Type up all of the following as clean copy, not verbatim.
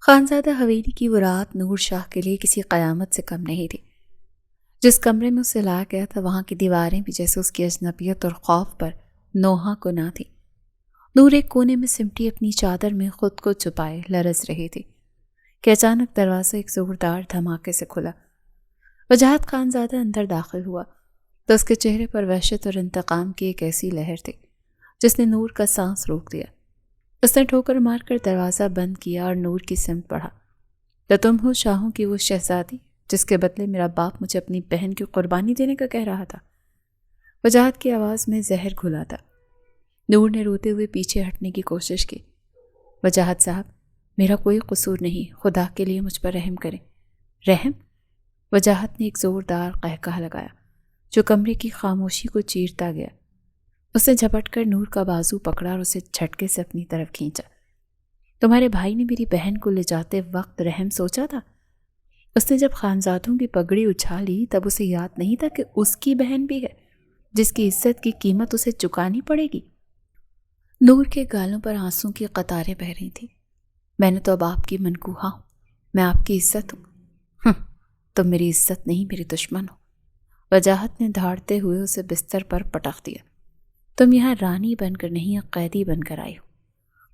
خانزادہ حویلی کی وہ رات نور شاہ کے لیے کسی قیامت سے کم نہیں تھی۔ جس کمرے میں اسے لایا گیا تھا وہاں کی دیواریں بھی جیسے اس کی اجنبیت اور خوف پر نوحہ کو نہ تھی۔ نور ایک کونے میں سمٹی اپنی چادر میں خود کو چھپائے لرز رہی تھی کہ اچانک دروازہ ایک زوردار دھماکے سے کھلا۔ وجاہت خانزادہ اندر داخل ہوا تو اس کے چہرے پر وحشت اور انتقام کی ایک ایسی لہر تھی جس نے نور کا سانس روک دیا۔ اس نے ٹھوکر مار کر دروازہ بند کیا اور نور کی سمت بڑھا۔ تو تم ہو شاہوں کی وہ شہزادی جس کے بدلے میرا باپ مجھے اپنی بہن کی قربانی دینے کا کہہ رہا تھا؟ وجاہت کی آواز میں زہر گھلا تھا۔ نور نے روتے ہوئے پیچھے ہٹنے کی کوشش کی۔ وجاہت صاحب، میرا کوئی قصور نہیں، خدا کے لیے مجھ پر رحم کریں۔ رحم؟ وجاہت نے ایک زوردار قہقہہ لگایا جو کمرے کی خاموشی کو چیرتا گیا۔ اس نے جھپٹ کر نور کا بازو پکڑا اور اسے جھٹکے سے اپنی طرف کھینچا۔ تمہارے بھائی نے میری بہن کو لے جاتے وقت رحم سوچا تھا؟ اس نے جب خانزادوں کی پگڑی اچھالی تب اسے یاد نہیں تھا کہ اس کی بہن بھی ہے جس کی عزت کی قیمت اسے چکانی پڑے گی؟ نور کے گالوں پر آنسوں کی قطاریں بہہ رہی تھیں۔ میں نے تو اب آپ کی منکوہا ہوں، میں آپ کی عزت ہوں۔ تم میری عزت نہیں، میری دشمن ہو۔ وجاہت نے دھاڑتے ہوئے اسے بستر پر پٹخ دیا۔ تم یہاں رانی بن کر نہیں، ایک قیدی بن کر آئی ہو۔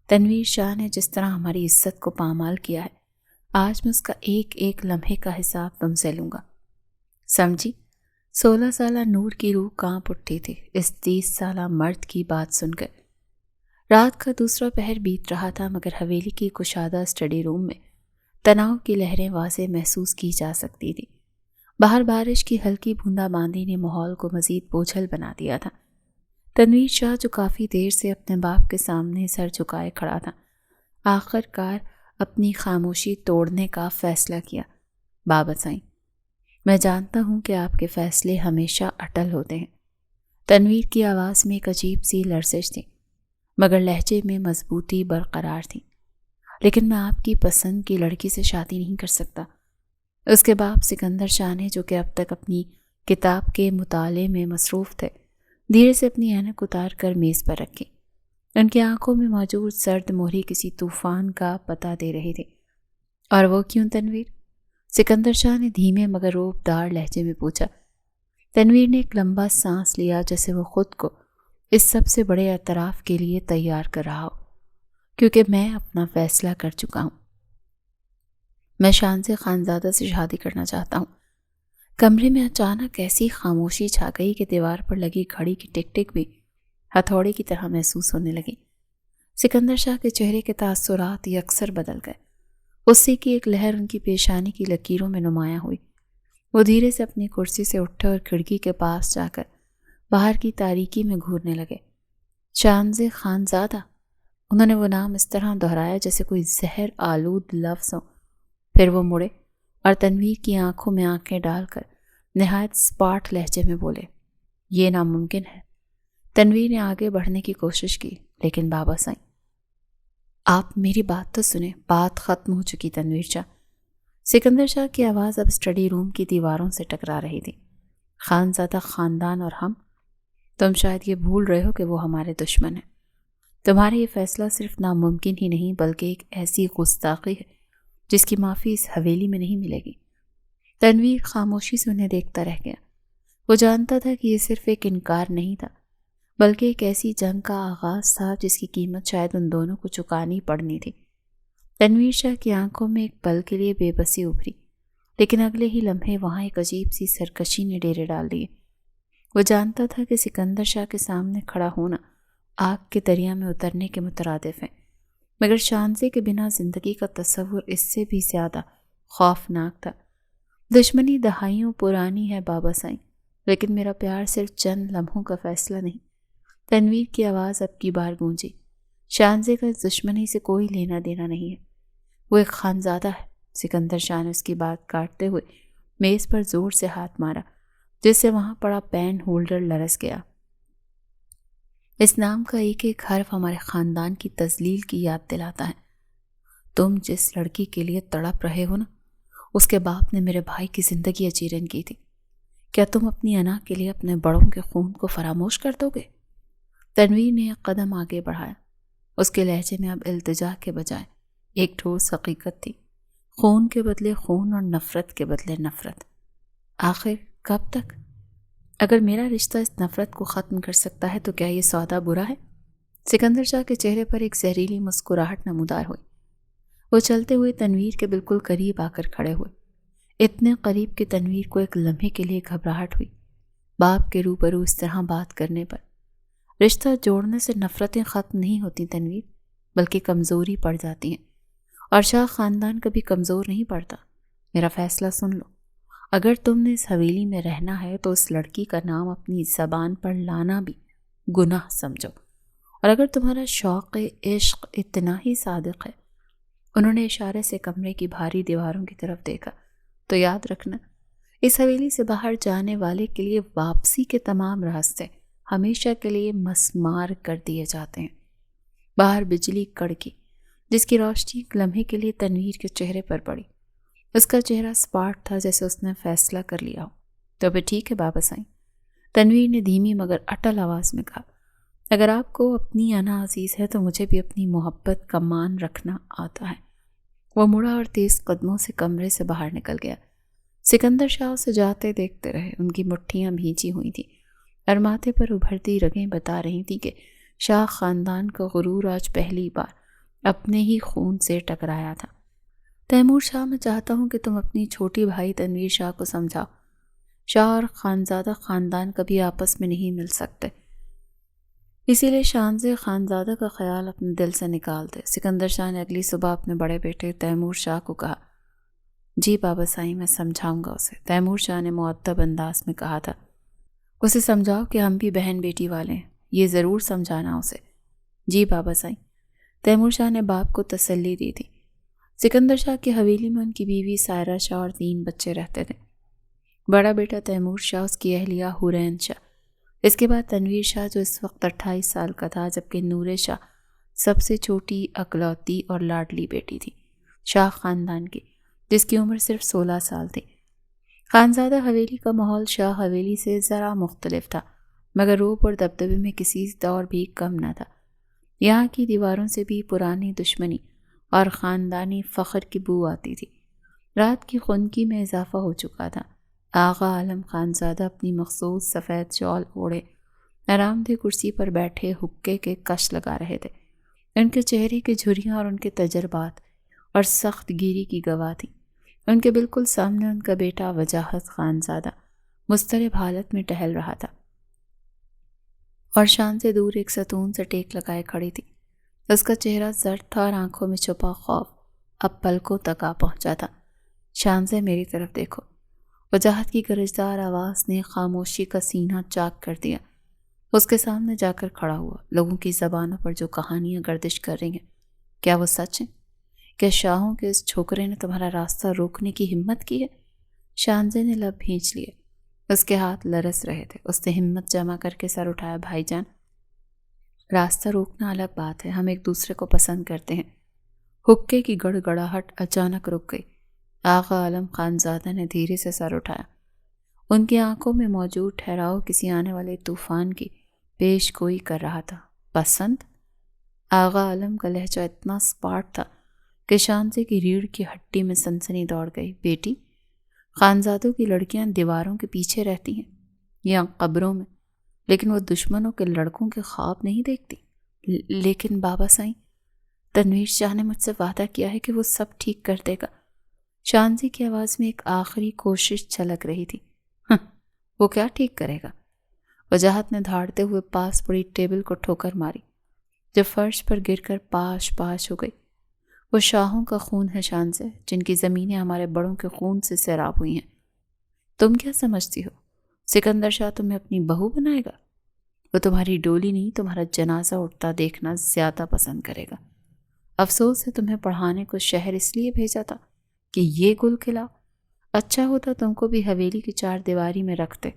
تنویر شاہ نے جس طرح ہماری عزت کو پامال کیا ہے، آج میں اس کا ایک ایک لمحے کا حساب تم سے لوں گا، سمجھی؟ 16 سالہ نور کی روح کانپ اٹھی تھی اس 30 سالہ مرد کی بات سن کر۔ رات کا دوسرا پہر بیت رہا تھا مگر حویلی کی کشادہ اسٹڈی روم میں تناؤ کی لہریں واضح محسوس کی جا سکتی تھی۔ باہر بارش کی ہلکی بوندا باندی نے ماحول کو مزید بوجھل بنا دیا تھا۔ تنویر شاہ جو کافی دیر سے اپنے باپ کے سامنے سر جھکائے کھڑا تھا، آخر کار اپنی خاموشی توڑنے کا فیصلہ کیا۔ بابا سائیں، میں جانتا ہوں کہ آپ کے فیصلے ہمیشہ اٹل ہوتے ہیں۔ تنویر کی آواز میں ایک عجیب سی لرزش تھی مگر لہجے میں مضبوطی برقرار تھی۔ لیکن میں آپ کی پسند کی لڑکی سے شادی نہیں کر سکتا۔ اس کے باپ سکندر شاہ نے، جو کہ اب تک اپنی کتاب کے مطالعے میں مصروف تھے، دھیرے سے اپنی اینک اتار کر میز پر رکھی۔ ان کی آنکھوں میں موجود سرد مہری کسی طوفان کا پتہ دے رہی تھی۔ اور وہ کیوں تنویر؟ سکندر شاہ نے دھیمے مگر روبدار لہجے میں پوچھا۔ تنویر نے ایک لمبا سانس لیا جیسے وہ خود کو اس سب سے بڑے اعتراف کے لیے تیار کر رہا ہو۔ کیونکہ میں اپنا فیصلہ کر چکا ہوں، میں شانزے خانزادہ سے شادی کرنا چاہتا ہوں۔ کمرے میں اچانک ایسی خاموشی چھا گئی کہ دیوار پر لگی گھڑی کی ٹک ٹک بھی ہتھوڑے کی طرح محسوس ہونے لگی۔ سکندر شاہ کے چہرے کے تاثرات یکسر بدل گئے۔ غصے کی ایک لہر ان کی پیشانی کی لکیروں میں نمایاں ہوئی۔ وہ دھیرے سے اپنی کرسی سے اٹھے اور کھڑکی کے پاس جا کر باہر کی تاریکی میں گھورنے لگے۔ شانزے خانزادہ، انہوں نے وہ نام اس طرح دہرایا جیسے کوئی زہر آلود لفظ ہو۔ پھر وہ مڑے اور تنویر کی آنکھوں میں آنکھیں ڈال کر نہایت سپاٹ لہجے میں بولے، یہ ناممکن ہے۔ تنویر نے آگے بڑھنے کی کوشش کی لیکن بابا سائیں، آپ میری بات تو سنیں۔ بات ختم ہو چکی تنویر شاہ۔ سکندر شاہ کی آواز اب اسٹڈی روم کی دیواروں سے ٹکرا رہی تھی۔ خانزادہ خاندان اور ہم، تم شاید یہ بھول رہے ہو کہ وہ ہمارے دشمن ہیں۔ تمہارا یہ فیصلہ صرف ناممکن ہی نہیں بلکہ ایک ایسی گستاخی ہے جس کی معافی اس حویلی میں نہیں ملے گی۔ تنویر خاموشی سے انہیں دیکھتا رہ گیا۔ وہ جانتا تھا کہ یہ صرف ایک انکار نہیں تھا بلکہ ایک ایسی جنگ کا آغاز تھا جس کی قیمت شاید ان دونوں کو چکانی پڑنی تھی۔ تنویر شاہ کی آنکھوں میں ایک پل کے لیے بے بسی ابھری لیکن اگلے ہی لمحے وہاں ایک عجیب سی سرکشی نے ڈیرے ڈال دیے۔ وہ جانتا تھا کہ سکندر شاہ کے سامنے کھڑا ہونا آگ کے دریا میں اترنے کے مترادف ہے، مگر شانزے کے بنا زندگی کا تصور اس سے بھی زیادہ خوفناک تھا۔ دشمنی دہائیوں پرانی ہے بابا سائیں، لیکن میرا پیار صرف چند لمحوں کا فیصلہ نہیں۔ تنویر کی آواز اب کی بار گونجی۔ شانزے کا اس دشمنی سے کوئی لینا دینا نہیں ہے، وہ ایک خانزادہ ہے۔ سکندر شاہ نے اس کی بات کاٹتے ہوئے میز پر زور سے ہاتھ مارا جس سے وہاں پڑا پین ہولڈر لرز گیا۔ اس نام کا ایک ایک حرف ہمارے خاندان کی تذلیل کی یاد دلاتا ہے۔ تم جس لڑکی کے لیے تڑپ رہے ہو نا، اس کے باپ نے میرے بھائی کی زندگی اجیرن کی تھی۔ کیا تم اپنی انا کے لیے اپنے بڑوں کے خون کو فراموش کر دو گے؟ تنویر نے ایک قدم آگے بڑھایا۔ اس کے لہجے میں اب التجا کے بجائے ایک ٹھوس حقیقت تھی، خون کے بدلے خون اور نفرت کے بدلے نفرت۔ آخر کب تک؟ اگر میرا رشتہ اس نفرت کو ختم کر سکتا ہے تو کیا یہ سودا برا ہے؟ سکندر شاہ کے چہرے پر ایک زہریلی مسکراہٹ نمودار ہوئی۔ وہ چلتے ہوئے تنویر کے بالکل قریب آ کر کھڑے ہوئے، اتنے قریب کہ تنویر کو ایک لمحے کے لیے گھبراہٹ ہوئی۔ باپ کے روبرو اس طرح بات کرنے پر رشتہ جوڑنے سے نفرتیں ختم نہیں ہوتی تنویر، بلکہ کمزوری پڑ جاتی ہیں، اور شاہ خاندان کبھی کمزور نہیں پڑتا۔ میرا فیصلہ سن لو، اگر تم نے اس حویلی میں رہنا ہے تو اس لڑکی کا نام اپنی زبان پر لانا بھی گناہ سمجھو، اور اگر تمہارا شوق عشق اتنا ہی صادق ہے، انہوں نے اشارے سے کمرے کی بھاری دیواروں کی طرف دیکھا، تو یاد رکھنا اس حویلی سے باہر جانے والے کے لیے واپسی کے تمام راستے ہمیشہ کے لیے مسمار کر دیے جاتے ہیں۔ باہر بجلی کڑکی، جس کی روشنی ایک لمحے کے لیے تنویر کے چہرے پر پڑی۔ اس کا چہرہ سپاٹ تھا، جیسے اس نے فیصلہ کر لیا ہو۔ تو پھر ٹھیک ہے بابا سائیں، تنویر نے دھیمی مگر اٹل آواز میں کہا۔ اگر آپ کو اپنی انا عزیز ہے تو مجھے بھی اپنی محبت کا مان رکھنا آتا ہے۔ وہ مڑا اور تیز قدموں سے کمرے سے باہر نکل گیا۔ سکندر شاہ اسے جاتے دیکھتے رہے۔ ان کی مٹھیاں بھیجی ہوئی تھیں اور ماتھے پر ابھرتی رگیں بتا رہی تھیں کہ شاہ خاندان کا غرور آج پہلی بار اپنے ہی خون سے ٹکرایا تھا۔ تیمور شاہ، میں چاہتا ہوں کہ تم اپنی چھوٹی بھائی تنویر شاہ کو سمجھاؤ۔ شاہ اور خانزادہ خاندان کبھی آپس میں نہیں مل سکتے، اسی لیے شانزے خانزادہ کا خیال اپنے دل سے نکال دے۔ سکندر شاہ نے اگلی صبح اپنے بڑے بیٹے تیمور شاہ کو کہا۔ جی بابا سائیں، میں سمجھاؤں گا اسے، تیمور شاہ نے مؤدب انداز میں کہا تھا۔ اسے سمجھاؤ کہ ہم بھی بہن بیٹی والے ہیں، یہ ضرور سمجھانا اسے۔ جی بابا سائیں، تیمور شاہ نے باپ کو تسلی دی تھی۔ سکندر شاہ کی حویلی میں ان کی بیوی سائرہ شاہ اور 3 بچے رہتے تھے۔ بڑا بیٹا تیمور شاہ، اس کی اہلیہ حورین شاہ، اس کے بعد تنویر شاہ جو اس وقت 28 سال کا تھا، جبکہ نور شاہ سب سے چھوٹی، اکلوتی اور لاڈلی بیٹی تھی شاہ خاندان کی، جس کی عمر صرف 16 سال تھی۔ خانزادہ حویلی کا ماحول شاہ حویلی سے ذرا مختلف تھا، مگر روپ اور دبدبے میں کسی دور بھی کم نہ تھا۔ یہاں کی دیواروں سے بھی پرانی دشمنی اور خاندانی فخر کی بو آتی تھی۔ رات کی خنکی میں اضافہ ہو چکا تھا۔ آغا عالم خانزادہ اپنی مخصوص سفید شال اوڑھے آرام دہ کرسی پر بیٹھے حقے کے کش لگا رہے تھے۔ ان کے چہرے کی جھریاں اور ان کے تجربات اور سخت گیری کی گواہ تھی۔ ان کے بالکل سامنے ان کا بیٹا وجاہت خانزادہ مضطرب حالت میں ٹہل رہا تھا اور شان سے دور ایک ستون سے ٹیک لگائے کھڑی تھی۔ اس کا چہرہ زرد تھا اور آنکھوں میں چھپا خوف اب پلکوں تک آ پہنچا تھا۔ شان سے میری طرف دیکھو۔ وجاہت کی گرجدار آواز نے خاموشی کا سینہ چاک کر دیا۔ اس کے سامنے جا کر کھڑا ہوا۔ لوگوں کی زبانوں پر جو کہانیاں گردش کر رہی ہیں، کیا وہ سچ ہیں؟ کیا شاہوں کے اس چھوکرے نے تمہارا راستہ روکنے کی ہمت کی ہے؟ شانزے نے لب بھینچ لیے، اس کے ہاتھ لرز رہے تھے۔ اس نے ہمت جمع کر کے سر اٹھایا۔ بھائی جان، راستہ روکنا الگ بات ہے، ہم ایک دوسرے کو پسند کرتے ہیں۔ حقے کی گڑ گڑاہٹ اچانک رک گئی۔ آغا عالم خانزادہ نے دھیرے سے سر اٹھایا۔ ان کی آنکھوں میں موجود ٹھہراؤ کسی آنے والے طوفان کی پیش گوئی کر رہا تھا۔ پسند؟ آغا عالم کا لہجہ اتنا سپاٹ تھا کہ شانزے کی ریڑھ کی ہڈی میں سنسنی دوڑ گئی۔ بیٹی، خانزادوں کی لڑکیاں دیواروں کے پیچھے رہتی ہیں یا قبروں میں، لیکن وہ دشمنوں کے لڑکوں کے خواب نہیں دیکھتی۔ لیکن بابا سائیں، تنویر شاہ نے مجھ سے وعدہ کیا ہے کہ وہ سب ٹھیک کر دے گا۔ شانزی کی آواز میں ایک آخری کوشش چھلک رہی تھی۔ وہ کیا ٹھیک کرے گا؟ وجاہت نے دھاڑتے ہوئے پاس پڑی ٹیبل کو ٹھوکر ماری، جو فرش پر گر کر پاش پاش ہو گئی۔ وہ شاہوں کا خون ہے شانزے، جن کی زمینیں ہمارے بڑوں کے خون سے سیراب ہوئی ہیں۔ تم کیا سمجھتی ہو سکندر شاہ تمہیں اپنی بہو بنائے گا؟ وہ تمہاری ڈولی نہیں، تمہارا جنازہ اٹھتا دیکھنا زیادہ پسند کرے گا۔ افسوس ہے تمہیں پڑھانے کو شہر اس لیے بھیجا تھا کہ یہ گل کھلاؤ۔ اچھا ہوتا تم کو بھی حویلی کی 4 دیواری میں رکھتے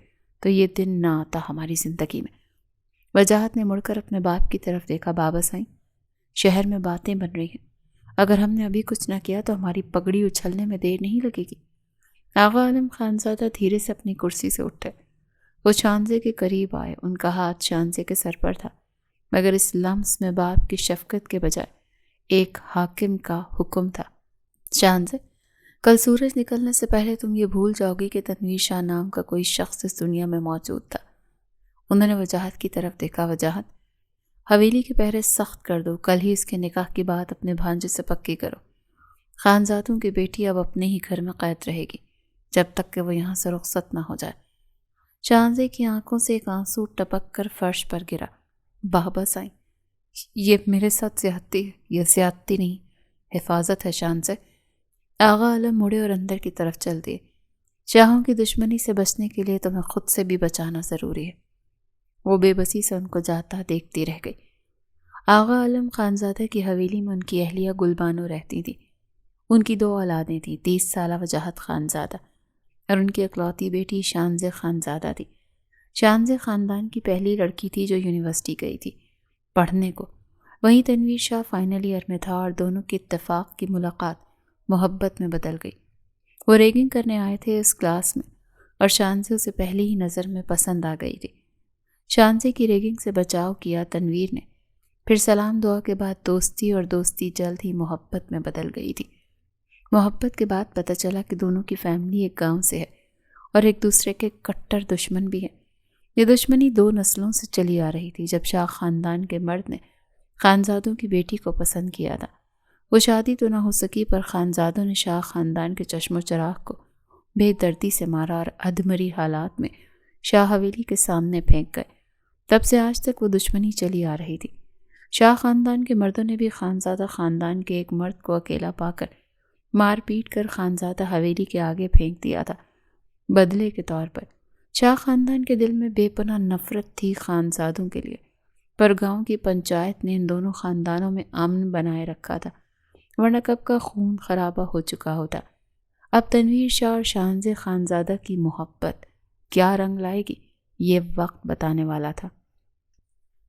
تو یہ دن نہ آتا ہماری زندگی میں۔ وجاہت نے مڑ کر اپنے باپ کی طرف دیکھا۔ بابا سائیں، شہر میں باتیں بن رہی ہیں، اگر ہم نے ابھی کچھ نہ کیا تو ہماری پگڑی اچھلنے میں دیر نہیں لگے گی۔ آغا عالم خانزادہ دھیرے سے اپنی کرسی سے اٹھے۔ وہ شانزے کے قریب آئے۔ ان کا ہاتھ شانزے کے سر پر تھا، مگر اس لمس میں باپ کی شفقت کے بجائے ایک حاکم کا حکم تھا۔ شانزے، کل سورج نکلنے سے پہلے تم یہ بھول جاؤ گی کہ تنویر شاہ نام کا کوئی شخص اس دنیا میں موجود تھا۔ انہوں نے وجاہت کی طرف دیکھا۔ وجاہت، حویلی کے پہرے سخت کر دو، کل ہی اس کے نکاح کی بات اپنے بھانجے سے پکی کرو۔ خانزادوں کی بیٹی اب اپنے ہی گھر میں قید رہے گی جب تک کہ وہ یہاں سے رخصت نہ ہو جائے۔ شانزے کی آنکھوں سے ایک آنسو ٹپک کر فرش پر گرا۔ واپس آئیں، یہ میرے ساتھ زیادتی ہے۔ یہ زیادتی نہیں، حفاظت ہے شانزے۔ آغا عالم مڑے اور اندر کی طرف چل دیے۔ شاہوں کی دشمنی سے بچنے کے لیے تمہیں خود سے بھی بچانا ضروری ہے۔ وہ بے بسی سے ان کو جاتا دیکھتی رہ گئی۔ آغا عالم خانزادہ کی حویلی میں ان کی اہلیہ گلبانو رہتی تھی۔ ان کی 2 اولادیں تھیں، 30 سالہ وجاہت خانزادہ اور ان کی اکلوتی بیٹی شانزے خانزادہ تھی۔ شانزے خاندان کی پہلی لڑکی تھی جو یونیورسٹی گئی تھی پڑھنے کو۔ وہیں تنویر شاہ فائنل ایئر میں تھا اور دونوں کی اتفاق کی ملاقات محبت میں بدل گئی۔ وہ ریگنگ کرنے آئے تھے اس کلاس میں اور شانزے اسے پہلی ہی نظر میں پسند آ گئی تھی۔ شانزے کی ریگنگ سے بچاؤ کیا تنویر نے، پھر سلام دعا کے بعد دوستی، اور دوستی جلد ہی محبت میں بدل گئی تھی۔ محبت کے بعد پتہ چلا کہ دونوں کی فیملی ایک گاؤں سے ہے اور ایک دوسرے کے کٹر دشمن بھی ہیں۔ یہ دشمنی 2 نسلوں سے چلی آ رہی تھی۔ جب شاہ خاندان کے مرد نے خانزادوں کی بیٹی کو پسند کیا تھا، وہ شادی تو نہ ہو سکی، پر خانزادوں نے شاہ خاندان کے چشم و چراغ کو بے دردی سے مارا اور ادھمری حالات میں شاہ حویلی کے سامنے پھینک گئے۔ تب سے آج تک وہ دشمنی چلی آ رہی تھی۔ شاہ خاندان کے مردوں نے بھی خانزادہ خاندان کے ایک مرد کو اکیلا پا کر مار پیٹ کر خانزادہ حویلی کے آگے پھینک دیا تھا۔ بدلے کے طور پر شاہ خاندان کے دل میں بے پناہ نفرت تھی خانزادوں کے لیے، پر گاؤں کی پنچایت نے ان دونوں خاندانوں میں امن بنائے رکھا تھا، ورنہ کب کا خون خرابہ ہو چکا ہوتا۔ اب تنویر شاہ اور شانزے خانزادہ کی محبت کیا رنگ لائے گی، یہ وقت بتانے والا تھا۔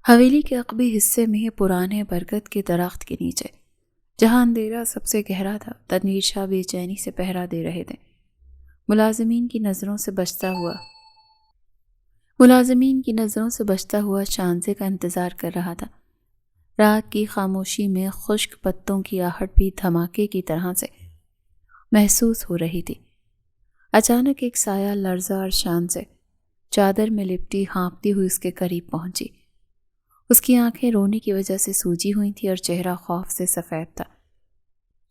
حویلی کے عقبی حصے میں پرانے برگد کے درخت کے نیچے، جہاں اندھیرا سب سے گہرا تھا، تنویر شاہ بے چینی سے پہرا دے رہے تھے۔ ملازمین کی نظروں سے بچتا ہوا شانزے کا انتظار کر رہا تھا۔ رات کی خاموشی میں خشک پتوں کی آہٹ بھی دھماکے کی طرح سے محسوس ہو رہی تھی۔ اچانک ایک سایہ لرزا اور شانزے چادر میں لپٹی ہانپتی ہوئی اس کے قریب پہنچی۔ اس کی آنکھیں رونے کی وجہ سے سوجی ہوئی تھی اور چہرہ خوف سے سفید تھا۔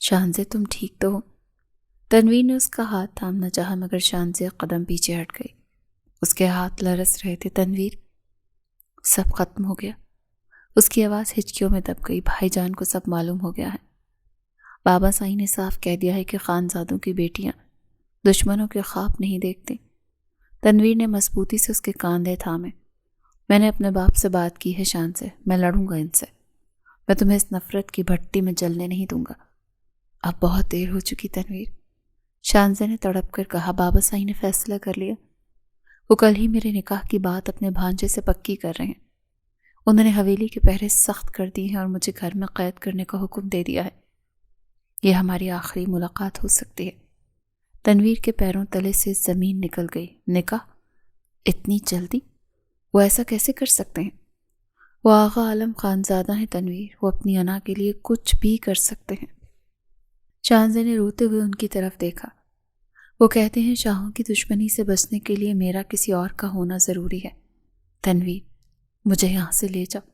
شانزے، تم ٹھیک تو ہو؟ تنویر نے اس کا ہاتھ تھامنا چاہا مگر شانزے قدم پیچھے ہٹ گئی۔ اس کے ہاتھ لرز رہے تھے۔ تنویر، سب ختم ہو گیا۔ اس کی آواز ہچکیوں میں دب گئی۔ بھائی جان کو سب معلوم ہو گیا ہے۔ بابا سائی نے صاف کہہ دیا ہے کہ خانزادوں کی بیٹیاں دشمنوں کے خواب نہیں دیکھتی۔ تنویر نے مضبوطی سے اس کے کاندھے تھامے۔ میں نے اپنے باپ سے بات کی ہے شانزے، میں لڑوں گا ان سے۔ میں تمہیں اس نفرت کی بھٹی میں جلنے نہیں دوں گا۔ اب بہت دیر ہو چکی تنویر، شانزے نے تڑپ کر کہا۔ بابا سائی نے فیصلہ کر لیا۔ وہ کل ہی میرے نکاح کی بات اپنے بھانجے سے پکی کر رہے ہیں۔ انہوں نے حویلی کے پہرے سخت کر دی ہیں اور مجھے گھر میں قید کرنے کا حکم دے دیا ہے۔ یہ ہماری آخری ملاقات ہو سکتی ہے۔ تنویر کے پیروں تلے سے زمین نکل گئی۔ نکاح؟ اتنی جلدی؟ وہ ایسا کیسے کر سکتے ہیں؟ وہ آغا عالم خانزادہ ہیں تنویر، وہ اپنی انا کے لیے کچھ بھی کر سکتے ہیں۔ شانزے نے روتے ہوئے ان کی طرف دیکھا۔ وہ کہتے ہیں شاہوں کی دشمنی سے بچنے کے لیے میرا کسی اور کا ہونا ضروری ہے۔ تنویر، مجھے یہاں سے لے جاؤ،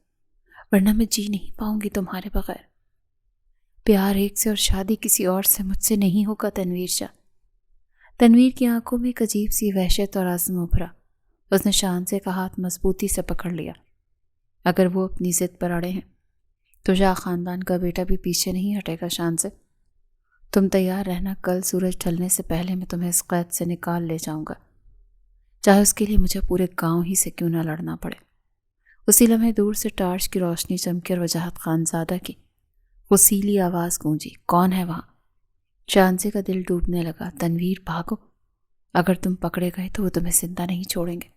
ورنہ میں جی نہیں پاؤں گی تمہارے بغیر۔ پیار ایک سے اور شادی کسی اور سے مجھ سے نہیں ہوگا تنویر شاہ۔ تنویر کی آنکھوں میں ایک عجیب سی وحشت اور عزم ابھرا۔ اس نے شانزے کا ہاتھ مضبوطی سے پکڑ لیا۔ اگر وہ اپنی ضد پر اڑے ہیں تو شاہ خاندان کا بیٹا بھی پیچھے نہیں ہٹے گا۔ شانزے، تم تیار رہنا، کل سورج ڈھلنے سے پہلے میں تمہیں اس قید سے نکال لے جاؤں گا، چاہے اس کے لیے مجھے پورے گاؤں ہی سے کیوں نہ لڑنا پڑے۔ اسی لمحے دور سے ٹارچ کی روشنی چمکی اور وجاہت خانزادہ کی غسیلی آواز گونجی، کون ہے وہاں؟ شانزے کا دل ڈوبنے لگا۔ تنویر، بھاگو، اگر تم پکڑے گئے تو وہ تمہیں زندہ نہیں چھوڑیں گے۔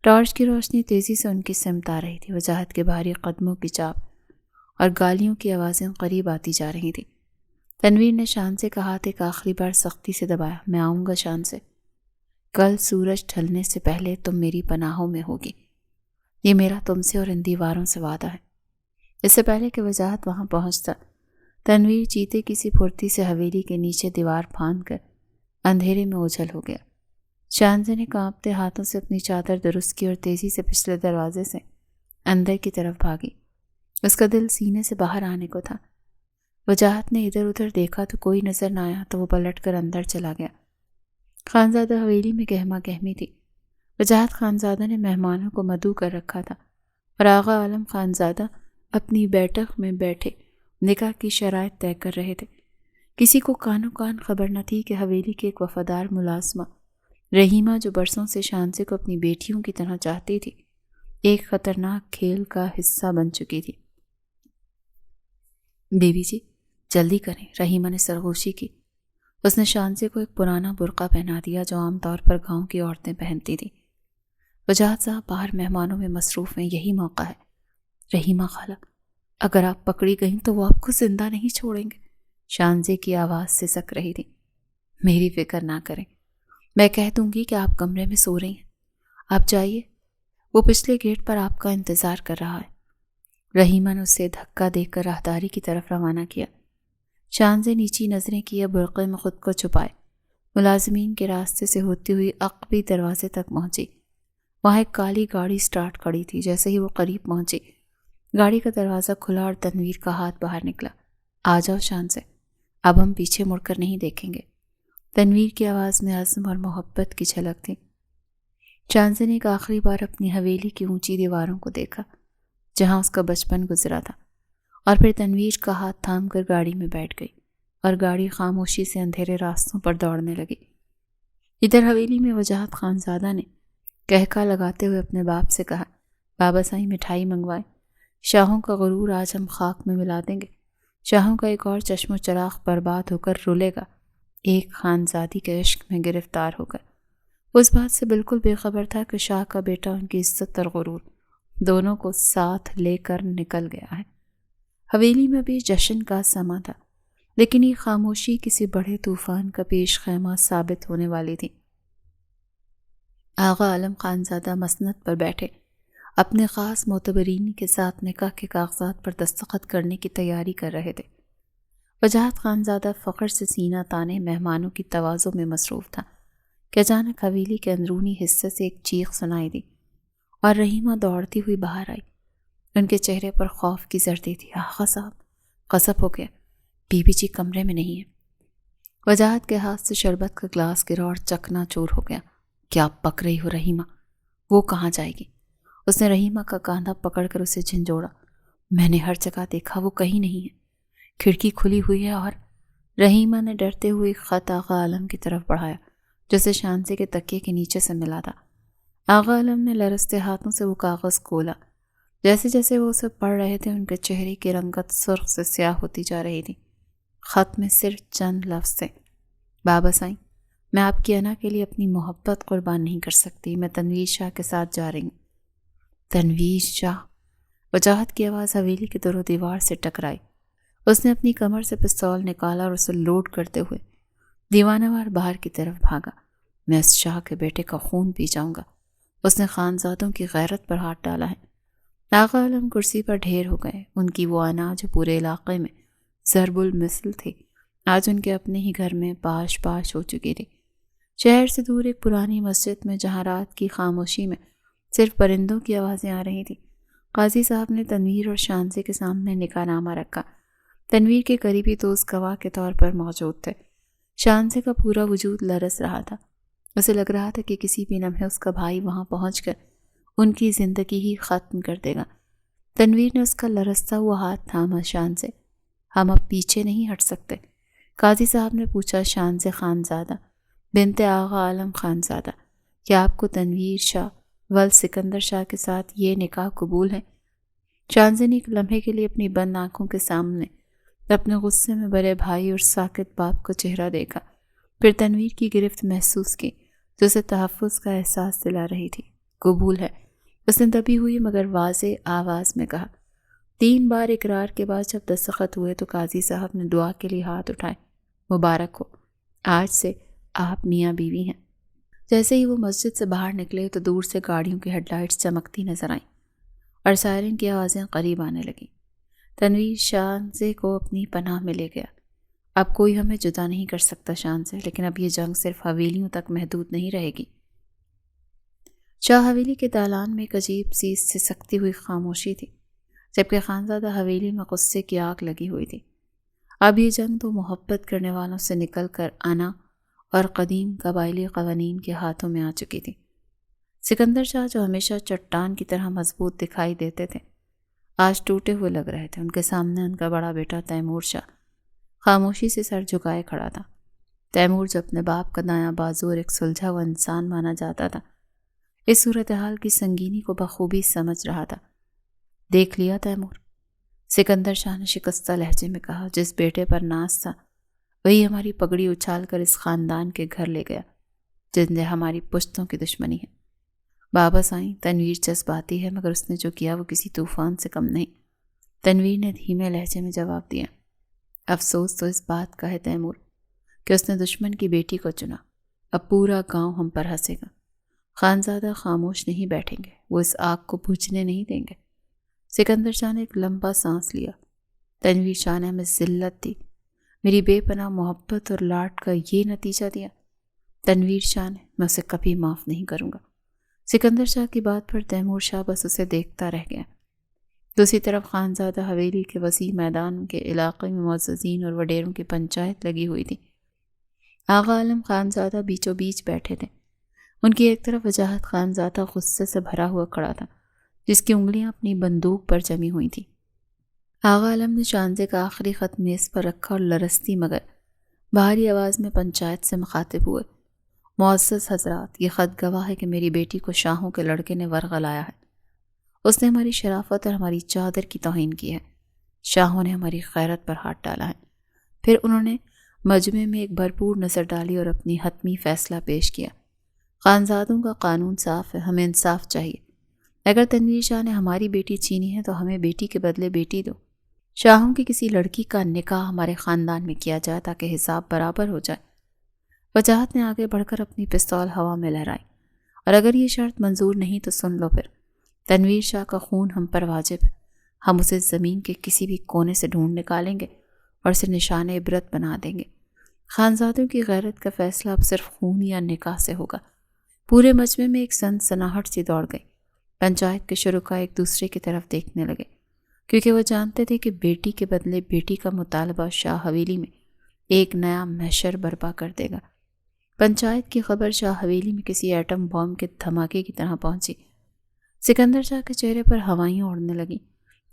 ٹارچ کی روشنی تیزی سے ان کی سمت آ رہی تھی۔ وجاہت کے بھاری قدموں کی چاپ اور گالیوں کی آوازیں قریب آتی جا رہی تھیں۔ تنویر نے شانزے کا ہاتھ ایک آخری بار سختی سے دبایا۔ میں آؤں گا شانزے، کل سورج ڈھلنے سے پہلے تم میری پناہوں میں ہوگی۔ یہ میرا تم سے اور ان دیواروں سے وعدہ ہے۔ اس سے پہلے کہ وجاہت وہاں پہنچتا، تنویر چیتے کی سی پھرتی سے حویلی کے نیچے دیوار پھاند کر اندھیرے میں اوجھل ہو گیا۔ شانزے نے کانپتے ہاتھوں سے اپنی چادر درست کی اور تیزی سے پچھلے دروازے سے اندر کی طرف بھاگی۔ اس کا دل سینے سے باہر آنے کو تھا۔ وجاہت نے ادھر ادھر دیکھا تو کوئی نظر نہ آیا تو وہ پلٹ کر اندر چلا گیا۔ خانزادہ حویلی میں گہما گہمی تھی۔ وجاہت خانزادہ نے مہمانوں کو مدعو کر رکھا تھا اور آغا عالم خانزادہ اپنی بیٹھک میں بیٹھے نکاح کی شرائط طے کر رہے تھے۔ کسی کو کانوں کان خبر نہ تھی کہ حویلی کے ایک وفادار ملازمہ رحیمہ، جو برسوں سے شانزے کو اپنی بیٹیوں کی طرح چاہتی تھی، ایک خطرناک کھیل کا حصہ بن چکی تھی۔ بیوی جی جلدی کریں، رحیمہ نے سرگوشی کی۔ اس نے شانزے کو ایک پرانا برقع پہنا دیا جو عام طور پر گاؤں کی عورتیں پہنتی تھیں۔ وجاہت صاحب باہر مہمانوں میں مصروف ہیں، یہی موقع ہے۔ رحیمہ خالہ، اگر آپ پکڑی گئیں تو وہ آپ کو زندہ نہیں چھوڑیں گے، شانزے کی آواز سے سک رہی تھی۔ میری فکر نہ کریں، میں کہہ دوں گی کہ آپ کمرے میں سو رہی ہیں، آپ جائیے، وہ پچھلے گیٹ پر آپ کا انتظار کر رہا ہے۔ رحیمہ نے اسے دھکا دے کر راہداری کی طرف روانہ کیا۔ شانزے نیچی نظریں کیے برقعے میں خود کو چھپائے ملازمین کے راستے سے ہوتی ہوئی عقبی دروازے تک پہنچی۔ وہاں ایک کالی گاڑی سٹارٹ کھڑی تھی۔ جیسے ہی وہ قریب پہنچی، گاڑی کا دروازہ کھلا اور تنویر کا ہاتھ باہر نکلا۔ آ جاؤ شانزے، اب ہم پیچھے مڑ کر نہیں دیکھیں گے۔ تنویر کی آواز میں عزم اور محبت کی جھلک تھی۔ شانزے نے ایک آخری بار اپنی حویلی کی اونچی دیواروں کو دیکھا جہاں اس کا بچپن گزرا تھا، اور پھر تنویر کا ہاتھ تھام کر گاڑی میں بیٹھ گئی اور گاڑی خاموشی سے اندھیرے راستوں پر دوڑنے لگی۔ ادھر حویلی میں وجاہت خانزادہ نے کہکا لگاتے ہوئے اپنے باپ سے کہا، بابا سائیں مٹھائی منگوائیں، شاہوں کا غرور آج ہم خاک میں ملا دیں گے، شاہوں کا ایک اور چشم و چراغ برباد ہو کر رلے گا ایک خانزادی کے عشق میں گرفتار ہو کر۔ اس بات سے بالکل بے خبر تھا کہ شاہ کا بیٹا ان کی عزت اور غرور دونوں کو ساتھ لے کر نکل گیا ہے۔ حویلی میں بھی جشن کا سما تھا، لیکن یہ خاموشی کسی بڑے طوفان کا پیش خیمہ ثابت ہونے والی تھی۔ آغا عالم خانزادہ مسند پر بیٹھے اپنے خاص معتبرین کے ساتھ نکاح کے کاغذات پر دستخط کرنے کی تیاری کر رہے تھے۔ وجاہت خانزادہ فخر سے سینہ تانے مہمانوں کی تواضع میں مصروف تھا کہ اچانک حویلی کے اندرونی حصے سے ایک چیخ سنائی دی اور رحیمہ دوڑتی ہوئی باہر آئی۔ ان کے چہرے پر خوف کی زردی تھی۔ آغا صاحب، غضب ہو گیا، بی بی جی کمرے میں نہیں ہے۔ وجاہت کے ہاتھ سے شربت کا گلاس گرا اور چکنا چور ہو گیا۔ کیا آپ پک رہی ہو رحیمہ؟ وہ کہاں جائے گی؟ اس نے رحیمہ کا کاندھا پکڑ کر اسے جھنجھوڑا۔ میں نے ہر جگہ دیکھا، وہ کہیں نہیں ہے، کھڑکی کھلی ہوئی ہے۔ اور رحیمہ نے ڈرتے ہوئے خط آغا عالم کی طرف بڑھایا جسے شانزے کے تکیے کے نیچے سے ملا تھا۔ آغا عالم نے لرزتے ہاتھوں سے وہ کاغذ کھولا۔ جیسے جیسے وہ اسے پڑھ رہے تھے ان کے چہرے کی رنگت سرخ سے سیاہ ہوتی جا رہی تھی۔ خط میں صرف چند لفظ تھے، بابا سائیں، میں آپ کی انا کے لیے اپنی محبت قربان نہیں کر سکتی، میں تنویر شاہ کے ساتھ جا رہی ہوں۔ تنویر شاہ؟ وجاہت کی آواز حویلی کے در و دیوار سے ٹکرائی۔ اس نے اپنی کمر سے پستول نکالا اور اسے لوڈ کرتے ہوئے دیوانہ وار باہر کی طرف بھاگا۔ میں اس شاہ کے بیٹے کا خون پی جاؤں گا۔ اس نے خانزادوں کی غیرت پر ہاتھ ڈالا ہے۔ آغا عالم کرسی پر ڈھیر ہو گئے۔ ان کی وہ انا جو پورے علاقے میں ضرب المثل تھی، آج ان کے اپنے ہی گھر میں پاش پاش ہو چکی تھی۔ شہر سے دور ایک پرانی مسجد میں جہاں رات کی خاموشی میں صرف پرندوں کی آوازیں آ رہی تھیں، قاضی صاحب نے تنویر اور شانزے کے سامنے نکاح نامہ رکھا۔ تنویر کے قریبی دوست گواہ کے طور پر موجود تھے۔ شانزے کا پورا وجود لرز رہا تھا۔ اسے لگ رہا تھا کہ کسی بھی لمحے اس کا بھائی وہاں پہنچ کر ان کی زندگی ہی ختم کر دے گا۔ تنویر نے اس کا لرزتا ہوا ہاتھ تھاما۔ شانزے، ہم اب پیچھے نہیں ہٹ سکتے؟ قاضی صاحب نے پوچھا۔ شانزے خانزادہ بنت آغا عالم خانزادہ، کیا آپ کو تنویر شاہ ول سکندر شاہ کے ساتھ یہ نکاح قبول ہے؟ شانزے نے ایک لمحے کے لیے اپنی بند آنکھوں کے سامنے اپنے غصے میں بڑے بھائی اور ساکت باپ کا چہرہ دیکھا، پھر تنویر کی گرفت محسوس کی جو اسے تحفظ کا احساس دلا رہی تھی۔ قبول ہے، اس نے دبی ہوئی مگر واضح آواز میں کہا۔ 3 بار اقرار کے بعد جب دستخط ہوئے تو قاضی صاحب نے دعا کے لیے ہاتھ اٹھائے۔ مبارک ہو، آج سے آپ میاں بیوی ہیں۔ جیسے ہی وہ مسجد سے باہر نکلے تو دور سے گاڑیوں کی ہیڈ لائٹس چمکتی نظر آئیں اور سائرن کی آوازیں قریب آنے لگیں۔ تنویر شاہنزے کو اپنی پناہ میں لے گیا۔ اب کوئی ہمیں جدا نہیں کر سکتا شان سے، لیکن اب یہ جنگ صرف حویلیوں تک محدود نہیں رہے گی۔ شاہ حویلی کے دالان میں ایک عجیب سی سسکتی ہوئی خاموشی تھی، جبکہ خانزادہ حویلی میں غصے کی آگ لگی ہوئی تھی۔ اب یہ جنگ تو محبت کرنے والوں سے نکل کر انا اور قدیم قبائلی قوانین کے ہاتھوں میں آ چکی تھی۔ سکندر شاہ جو ہمیشہ چٹان کی طرح مضبوط دکھائی دیتے تھے، آج ٹوٹے ہوئے لگ رہے تھے۔ ان کے سامنے ان کا بڑا بیٹا تیمور شاہ خاموشی سے سر جھکائے کھڑا تھا۔ تیمور جو اپنے باپ کا دایاں بازو اور ایک سلجھا ہوا انسان مانا جاتا تھا، اس صورتحال کی سنگینی کو بخوبی سمجھ رہا تھا۔ دیکھ لیا تیمور، سکندر شاہ نے شکستہ لہجے میں کہا، جس بیٹے پر ناز تھا وہی ہماری پگڑی اچھال کر اس خاندان کے گھر لے گیا جن سے ہماری پشتوں کی دشمنی ہے۔ بابا سائیں، تنویر جذباتی ہے، مگر اس نے جو کیا وہ کسی طوفان سے کم نہیں، تنویر نے دھیمے لہجے میں جواب دیا۔ افسوس تو اس بات کا ہے تیمور کہ اس نے دشمن کی بیٹی کو چنا۔ اب پورا گاؤں ہم پر ہنسے گا۔ خانزادہ خاموش نہیں بیٹھیں گے، وہ اس آگ کو بجھنے نہیں دیں گے۔ سکندر شاہ نے ایک لمبا سانس لیا۔ تنویر شاہ نے ہمیں ذلت دی، میری بے پناہ محبت اور لاڈ کا یہ نتیجہ دیا۔ تنویر شاہ نے، میں اسے کبھی معاف نہیں کروں گا۔ سکندر شاہ کی بات پر تیمور شاہ بس اسے دیکھتا رہ گیا۔ دوسری طرف خانزادہ حویلی کے وسیع میدان کے علاقے میں معززین اور وڈیروں کی پنچایت لگی ہوئی تھی۔ آغا عالم خانزادہ بیچوں بیچ بیٹھے تھے۔ ان کی ایک طرف وجاہت خانزادہ غصے سے بھرا ہوا کھڑا تھا، جس کی انگلیاں اپنی بندوق پر جمی ہوئی تھیں۔ آغا عالم نے شانزے کا آخری خط میز پر رکھا اور لرزتی مگر بھاری آواز میں پنچایت سے مخاطب ہوئے، معزز حضرات، یہ خط گواہ ہے کہ میری بیٹی کو شاہوں کے لڑکے نے ورغلایا ہے۔ اس نے ہماری شرافت اور ہماری چادر کی توہین کی ہے۔ شاہوں نے ہماری غیرت پر ہاتھ ڈالا ہے۔ پھر انہوں نے مجمع میں ایک بھرپور نظر ڈالی اور اپنی حتمی فیصلہ پیش کیا۔ خانزادوں کا قانون صاف ہے، ہمیں انصاف چاہیے۔ اگر تنویر شاہ نے ہماری بیٹی چھینی ہے تو ہمیں بیٹی کے بدلے بیٹی دو۔ شاہوں کی کسی لڑکی کا نکاح ہمارے خاندان میں کیا جائے تاکہ حساب برابر ہو جائے۔ وجاہت نے آگے بڑھ کر اپنی پستول ہوا میں لہرائی، اور اگر یہ شرط منظور نہیں تو سن لو پھر، تنویر شاہ کا خون ہم پر واجب ہے۔ ہم اسے زمین کے کسی بھی کونے سے ڈھونڈ نکالیں گے اور اسے نشان عبرت بنا دیں گے۔ خانزادوں کی غیرت کا فیصلہ اب صرف خون یا نکاح سے ہوگا۔ پورے مجمع میں ایک سنسناہٹ سی دوڑ گئی۔ پنچایت کے شرکاء ایک دوسرے کی طرف دیکھنے لگے، کیونکہ وہ جانتے تھے کہ بیٹی کے بدلے بیٹی کا مطالبہ شاہ حویلی میں ایک نیا محشر برپا کر دے گا۔ پنچایت کی خبر شاہ حویلی میں کسی ایٹم بم کے دھماکے کی طرح پہنچی۔ سکندر شاہ کے چہرے پر ہوائیں اڑنے لگیں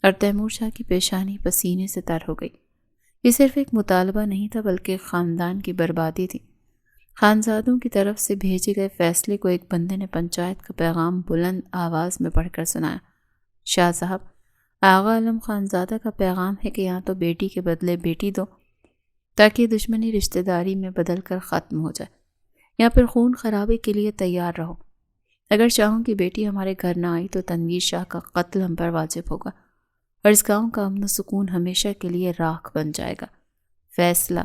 اور تیمور شاہ کی پیشانی پسینے سے تر ہو گئی۔ یہ صرف ایک مطالبہ نہیں تھا بلکہ خاندان کی بربادی تھی۔ خانزادوں کی طرف سے بھیجے گئے فیصلے کو ایک بندے نے پنچایت کا پیغام بلند آواز میں پڑھ کر سنایا۔ شاہ صاحب، آغا عالم خانزادہ کا پیغام ہے کہ یا تو بیٹی کے بدلے بیٹی دو تاکہ دشمنی رشتہ داری میں بدل کر ختم ہو جائے، یا پھر خون خرابے کے لیے تیار رہو۔ اگر شاہوں کی بیٹی ہمارے گھر نہ آئی تو تنویر شاہ کا قتل ہم پر واجب ہوگا اور اس گاؤں کا امن و سکون ہمیشہ کے لیے راکھ بن جائے گا۔ فیصلہ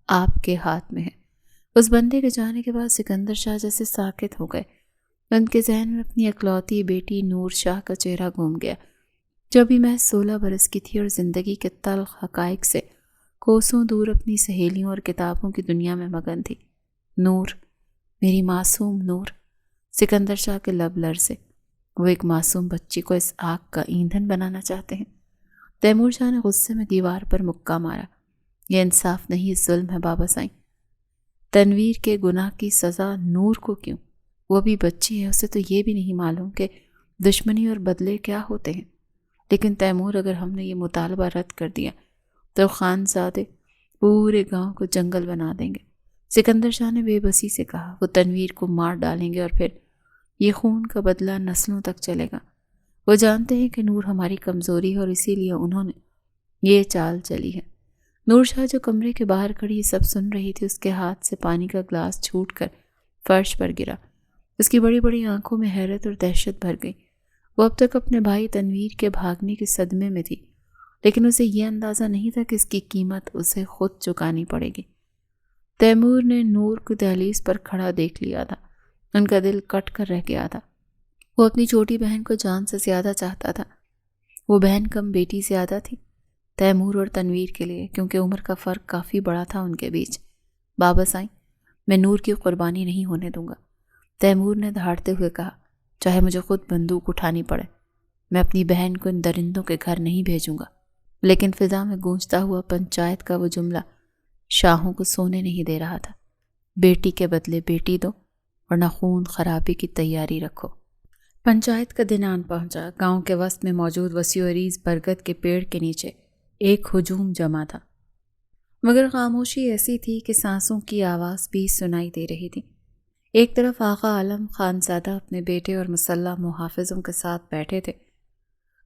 آپ کے ہاتھ میں ہے۔ اس بندے کے جانے کے بعد سکندر شاہ جیسے ساکت ہو گئے۔ ان کے ذہن میں اپنی اکلوتی بیٹی نور شاہ کا چہرہ گھوم گیا، جو ابھی محض 16 برس کی تھی اور زندگی کے تلخ حقائق سے کوسوں دور اپنی سہیلیوں اور کتابوں کی دنیا میں مگن تھی۔ نور، میری معصوم نور۔ سکندر شاہ کے لب لرزے۔ وہ ایک معصوم بچی کو اس آگ کا ایندھن بنانا چاہتے ہیں۔ تیمور شاہ نے غصے میں دیوار پر مکہ مارا۔ یہ انصاف نہیں، یہ ظلم ہے بابا سائیں۔ تنویر کے گناہ کی سزا نور کو کیوں؟ وہ بھی بچی ہے، اسے تو یہ بھی نہیں معلوم کہ دشمنی اور بدلے کیا ہوتے ہیں۔ لیکن تیمور، اگر ہم نے یہ مطالبہ رد کر دیا تو خانزادے پورے گاؤں کو جنگل بنا دیں گے۔ سکندر شاہ نے بے بسی سے کہا، وہ تنویر کو مار ڈالیں گے اور پھر یہ خون کا بدلہ نسلوں تک چلے گا۔ وہ جانتے ہیں کہ نور ہماری کمزوری ہے اور اسی لیے انہوں نے یہ چال چلی ہے۔ نور شاہ جو کمرے کے باہر کھڑی یہ سب سن رہی تھی، اس کے ہاتھ سے پانی کا گلاس چھوٹ کر فرش پر گرا۔ اس کی بڑی بڑی آنکھوں میں حیرت اور دہشت بھر گئی۔ وہ اب تک اپنے بھائی تنویر کے بھاگنے کے صدمے میں تھی، لیکن اسے یہ اندازہ نہیں تھا کہ اس کی قیمت اسے خود چکانی پڑے گی۔ تیمور نے نور کو دہلیز پر کھڑا دیکھ لیا تھا۔ ان کا دل کٹ کر رہ گیا تھا۔ وہ اپنی چھوٹی بہن کو جان سے زیادہ چاہتا تھا۔ وہ بہن کم بیٹی زیادہ تھی۔ تیمور اور تنویر کے لیے، کیونکہ عمر کا فرق کافی بڑا تھا ان کے بیچ۔ بابا سائیں، میں نور کی قربانی نہیں ہونے دوں گا، تیمور نے دھاڑتے ہوئے کہا، چاہے مجھے خود بندوق اٹھانی پڑے، میں اپنی بہن کو ان درندوں کے گھر نہیں بھیجوں گا۔ لیکن فضا میں گونجتا ہوا پنچایت کا وہ جملہ شاہوں کو سونے نہیں دے رہا تھا۔ بیٹی کے بدلے بیٹی دو ورنہ خون خرابی کی تیاری رکھو۔ پنچایت کا دن آن پہنچا۔ گاؤں کے وسط میں موجود وسیع و عریض برگد کے پیڑ کے نیچے ایک ہجوم جمع تھا، مگر خاموشی ایسی تھی کہ سانسوں کی آواز بھی سنائی دے رہی تھی۔ ایک طرف آغا عالم خانزادہ اپنے بیٹے اور مسلح محافظوں کے ساتھ بیٹھے تھے،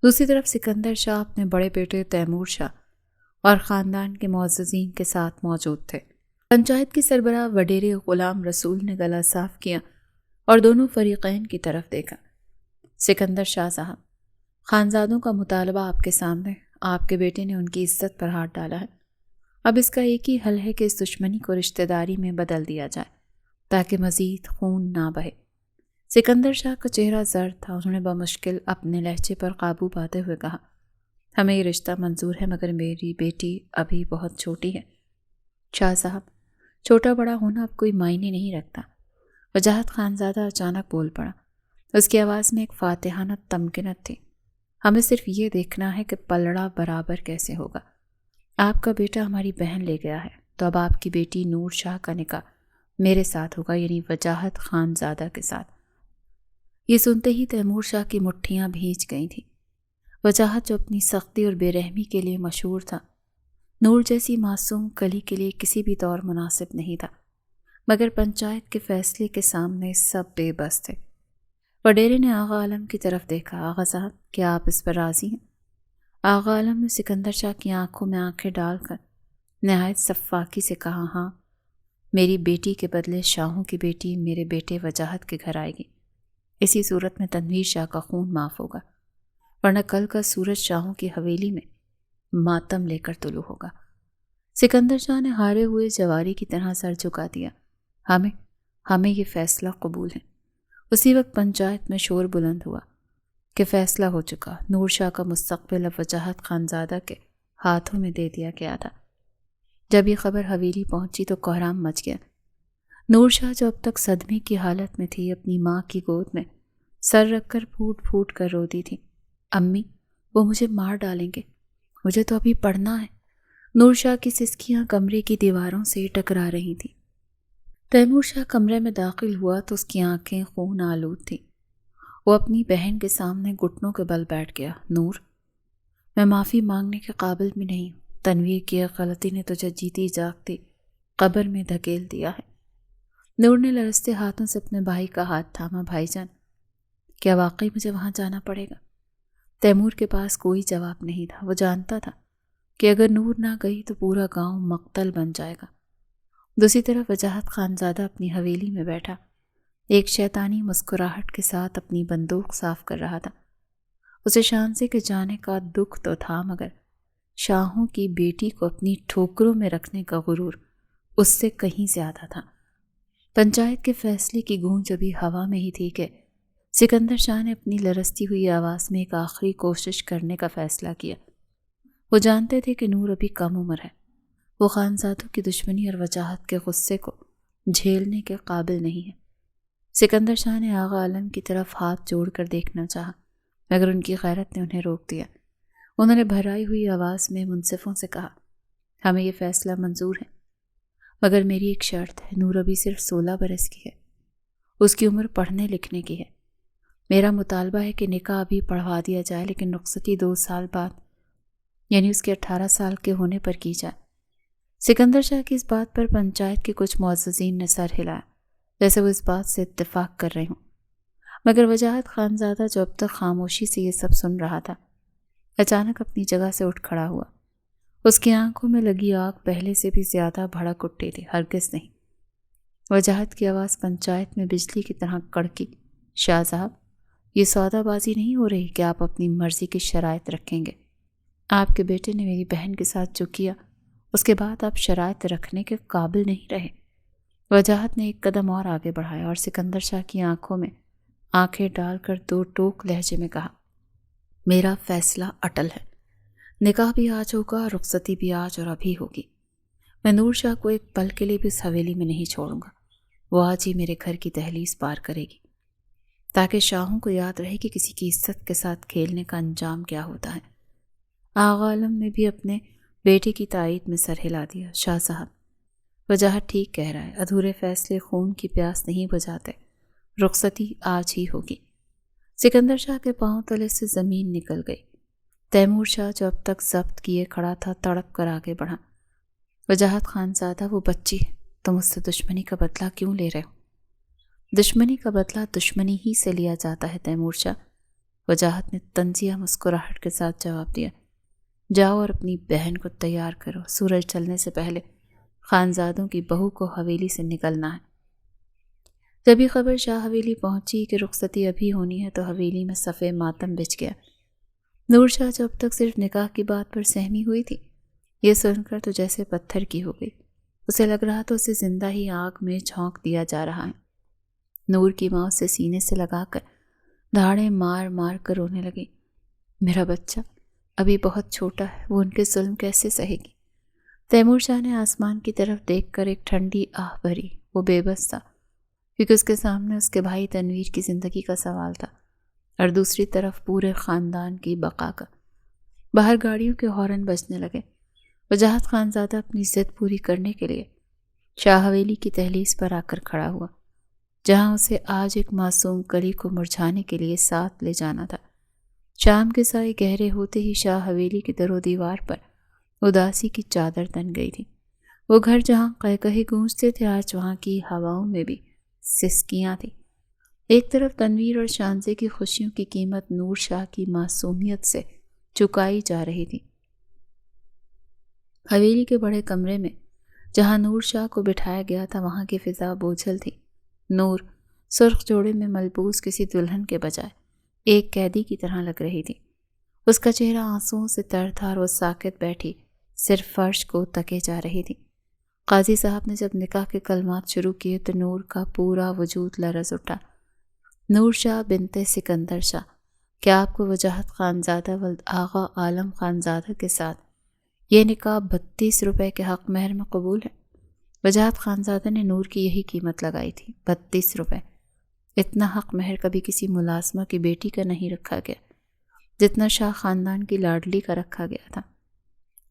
دوسری طرف سکندر شاہ اپنے بڑے بیٹے تیمور شاہ اور خاندان کے معززین کے ساتھ موجود تھے۔ پنچایت کی سربراہ وڈیرے غلام رسول نے گلا صاف کیا اور دونوں فریقین کی طرف دیکھا۔ سکندر شاہ صاحب، خانزادوں کا مطالبہ آپ کے سامنے، آپ کے بیٹے نے ان کی عزت پر ہاتھ ڈالا ہے، اب اس کا ایک ہی حل ہے کہ اس دشمنی کو رشتہ داری میں بدل دیا جائے تاکہ مزید خون نہ بہے۔ سکندر شاہ کا چہرہ زرد تھا، انہوں نے بمشکل اپنے لہجے پر قابو پاتے ہوئے کہا، ہمیں یہ رشتہ منظور ہے مگر میری بیٹی ابھی بہت چھوٹی ہے۔ شاہ صاحب، چھوٹا بڑا ہونا اب کوئی معنی نہیں رکھتا۔ وجاہت خانزادہ اچانک بول پڑا، اس کی آواز میں ایک فاتحانہ تمکنت تھی، ہمیں صرف یہ دیکھنا ہے کہ پلڑا برابر کیسے ہوگا۔ آپ کا بیٹا ہماری بہن لے گیا ہے تو اب آپ کی بیٹی نور شاہ کا نکاح میرے ساتھ ہوگا، یعنی وجاہت خانزادہ کے ساتھ۔ یہ سنتے ہی تیمور شاہ کی مٹھیاں بھیج گئی تھیں۔ وجاہت جو اپنی سختی اور بے رحمی کے لیے مشہور تھا، نور جیسی معصوم کلی کے لیے کسی بھی طور مناسب نہیں تھا، مگر پنچایت کے فیصلے کے سامنے سب بے بس تھے۔ وڈیرے نے آغا عالم کی طرف دیکھا، آغا صاحب کیا آپ اس پر راضی ہیں؟ آغا عالم نے سکندر شاہ کی آنکھوں میں آنکھیں ڈال کر نہایت صفاقی سے کہا، ہاں، میری بیٹی کے بدلے شاہوں کی بیٹی میرے بیٹے وجاہت کے گھر آئے گی، اسی صورت میں تنویر شاہ کا خون معاف ہوگا، ورنہ کل کا سورج شاہوں کی حویلی میں ماتم لے کر طلوع ہوگا۔ سکندر شاہ نے ہارے ہوئے جواری کی طرح سر جھکا دیا، ہمیں یہ فیصلہ قبول ہے۔ اسی وقت پنچایت میں شور بلند ہوا کہ فیصلہ ہو چکا، نور شاہ کا مستقبل اب وجاہت خانزادہ کے ہاتھوں میں دے دیا گیا تھا۔ جب یہ خبر حویلی پہنچی تو کوہرام مچ گیا۔ نور شاہ جو اب تک صدمے کی حالت میں تھی، اپنی ماں کی گود میں سر رکھ کر پھوٹ پھوٹ کر روتی تھی، امی وہ مجھے مار ڈالیں گے، مجھے تو ابھی پڑھنا ہے۔ نور شاہ کی سسکیاں کمرے کی دیواروں سے ٹکرا رہی تھیں۔ تیمور شاہ کمرے میں داخل ہوا تو اس کی آنکھیں خون آلود تھیں۔ وہ اپنی بہن کے سامنے گھٹنوں کے بل بیٹھ گیا۔ نور، میں معافی مانگنے کے قابل بھی نہیں ہوں، تنویر کی ایک غلطی نے تجھے جیتی جاگتی قبر میں دھکیل دیا ہے۔ نور نے لرزتے ہاتھوں سے اپنے بھائی کا ہاتھ تھاما، بھائی جان کیا واقعی مجھے وہاں جانا پڑے گا؟ تیمور کے پاس کوئی جواب نہیں تھا، وہ جانتا تھا کہ اگر نور نہ گئی تو پورا گاؤں مقتل بن جائے گا۔ دوسری طرف وجاہت خانزادہ اپنی حویلی میں بیٹھا ایک شیطانی مسکراہٹ کے ساتھ اپنی بندوق صاف کر رہا تھا۔ اسے شانزے کے جانے کا دکھ تو تھا، مگر شاہوں کی بیٹی کو اپنی ٹھوکروں میں رکھنے کا غرور اس سے کہیں زیادہ تھا۔ پنچایت کے فیصلے کی گونج ابھی ہوا میں ہی تھی کہ سکندر شاہ نے اپنی لرزتی ہوئی آواز میں ایک آخری کوشش کرنے کا فیصلہ کیا۔ وہ جانتے تھے کہ نور ابھی کم عمر ہے، وہ خانزادوں کی دشمنی اور وجاہت کے غصے کو جھیلنے کے قابل نہیں ہے۔ سکندر شاہ نے آغا عالم کی طرف ہاتھ جوڑ کر دیکھنا چاہا، مگر ان کی غیرت نے انہیں روک دیا۔ انہوں نے بھرائی ہوئی آواز میں منصفوں سے کہا، ہمیں یہ فیصلہ منظور ہے، مگر میری ایک شرط ہے۔ نور ابھی صرف 16 برس کی ہے، اس کی عمر پڑھنے لکھنے کی ہے۔ میرا مطالبہ ہے کہ نکاح ابھی پڑھوا دیا جائے، لیکن رخصتی 2 سال بعد، یعنی اس کے 18 سال کے ہونے پر کی جائے۔ سکندر شاہ کی اس بات پر پنچایت کے کچھ معززین نے سر ہلایا، جیسے وہ اس بات سے اتفاق کر رہے ہوں، مگر وجاہت خانزادہ جو اب تک خاموشی سے یہ سب سن رہا تھا، اچانک اپنی جگہ سے اٹھ کھڑا ہوا۔ اس کی آنکھوں میں لگی آگ پہلے سے بھی زیادہ بھڑک اٹھی تھی۔ ہرگز نہیں۔ وجاہت کی آواز پنچایت میں بجلی کی طرح کڑکی، شاہ صاحب یہ سودا بازی نہیں ہو رہی کہ آپ اپنی مرضی کی شرائط رکھیں گے۔ آپ کے بیٹے نے میری بہن کے ساتھ جو کیا، اس کے بعد آپ شرائط رکھنے کے قابل نہیں رہے۔ وجاہت نے ایک قدم اور آگے بڑھایا اور سکندر شاہ کی آنکھوں میں آنکھیں ڈال کر 2 ٹوک لہجے میں کہا، میرا فیصلہ اٹل ہے، نکاح بھی آج ہوگا، رخصتی بھی آج اور ابھی ہوگی۔ میں نور شاہ کو ایک پل کے لیے بھی اس حویلی میں نہیں چھوڑوں گا۔ وہ آج ہی میرے گھر کی دہلیز پار کرے گی، تاکہ شاہوں کو یاد رہے کہ کسی کی عزت کے ساتھ کھیلنے کا انجام کیا ہوتا ہے۔ آغا عالم نے بھی اپنے بیٹے کی تائید میں سر ہلا دیا۔ شاہ صاحب، وجاہت ٹھیک کہہ رہا ہے، ادھورے فیصلے خون کی پیاس نہیں بجھاتے۔ رخصتی آج ہی ہوگی۔ سکندر شاہ کے پاؤں تلے سے زمین نکل گئی۔ تیمور شاہ جو اب تک ضبط کیے کھڑا تھا تڑپ کر آگے بڑھا۔ وجاہت خانزادہ، وہ بچی ہے، تم اس سے دشمنی کا بدلہ کیوں لے رہے ہو؟ دشمنی کا بدلہ دشمنی ہی سے لیا جاتا ہے تیمور شاہ، وجاہت نے طنزیہ مسکراہٹ کے ساتھ جواب دیا۔ جاؤ اور اپنی بہن کو تیار کرو، سورج ڈھلنے سے پہلے خانزادوں کی بہو کو حویلی سے نکلنا ہے۔ جب یہ خبر شاہ حویلی پہنچی کہ رخصتی ابھی ہونی ہے تو حویلی میں صفِ ماتم بچھ گیا۔ نور شاہ جو اب تک صرف نکاح کی بات پر سہمی ہوئی تھی، یہ سن کر تو جیسے پتھر کی ہو گئی۔ اسے لگ رہا تو اسے زندہ ہی آگ میں جھونک دیا جا رہا ہے۔ نور کی ماں اسے سینے سے لگا کر دھاڑیں مار مار کر رونے لگی۔ میرا بچہ ابھی بہت چھوٹا ہے، وہ ان کے ظلم کیسے سہے گی؟ تیمور شاہ نے آسمان کی طرف دیکھ کر ایک ٹھنڈی آہ بھری۔ وہ بے بس تھا، کیونکہ اس کے سامنے اس کے بھائی تنویر کی زندگی کا سوال تھا، اور دوسری طرف پورے خاندان کی بقا کا۔ باہر گاڑیوں کے ہارن بجنے لگے۔ وجاہت خانزادہ اپنی ضد پوری کرنے کے لیے شاہ حویلی کی دہلیز پر آ کر کھڑا ہوا، جہاں اسے آج ایک معصوم کلی کو مرجھانے کے لیے ساتھ لے جانا تھا۔ شام کے سائے گہرے ہوتے ہی شاہ حویلی کی در و دیوار پر اداسی کی چادر تن گئی تھی۔ وہ گھر جہاں قہقہے گونجتے تھے، آج وہاں کی ہواؤں میں بھی سسکیاں تھیں۔ ایک طرف تنویر اور شانزے کی خوشیوں کی قیمت نور شاہ کی معصومیت سے چکائی جا رہی تھی۔ حویلی کے بڑے کمرے میں جہاں نور شاہ کو بٹھایا گیا تھا، وہاں کی فضا بوجھل تھی۔ نور سرخ جوڑے میں ملبوس کسی دلہن کے بجائے ایک قیدی کی طرح لگ رہی تھی۔ اس کا چہرہ آنسوؤں سے تر تھا اور وہ ساکت بیٹھی صرف فرش کو تکے جا رہی تھی۔ قاضی صاحب نے جب نکاح کے کلمات شروع کیے تو نور کا پورا وجود لرز اٹھا۔ نور شاہ بنت سکندر شاہ، کیا آپ کو وجاہت خانزادہ ولد آغا عالم خانزادہ کے ساتھ یہ نکاح 32 روپے کے حق مہر میں قبول ہے؟ وجاہت خانزادہ نے نور کی یہی قیمت لگائی تھی، 32 روپے۔ اتنا حق مہر کبھی کسی ملازمہ کی بیٹی کا نہیں رکھا گیا جتنا شاہ خاندان کی لاڈلی کا رکھا گیا تھا۔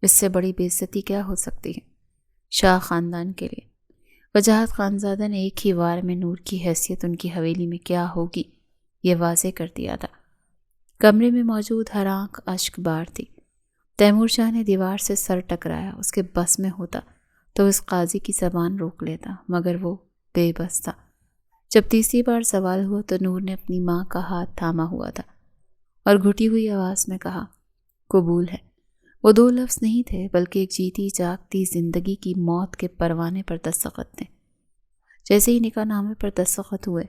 اس سے بڑی بے عزتی کیا ہو سکتی ہے شاہ خاندان کے لیے؟ وجاہت خانزادہ نے ایک ہی وار میں نور کی حیثیت ان کی حویلی میں کیا ہوگی یہ واضح کر دیا تھا۔ کمرے میں موجود ہر آنکھ اشک بار تھی۔ تیمور شاہ نے دیوار سے سر ٹکرایا۔ اس کے بس میں ہوتا تو اس قاضی کی زبان روک لیتا، مگر وہ بے بس تھا۔ جب تیسری بار سوال ہوا تو نور نے اپنی ماں کا ہاتھ تھاما ہوا تھا اور گھٹی ہوئی آواز میں کہا، قبول ہے۔ وہ 2 لفظ نہیں تھے بلکہ ایک جیتی جاگتی زندگی کی موت کے پروانے پر دستخط تھے۔ جیسے ہی نکاح نامے پر دستخط ہوئے،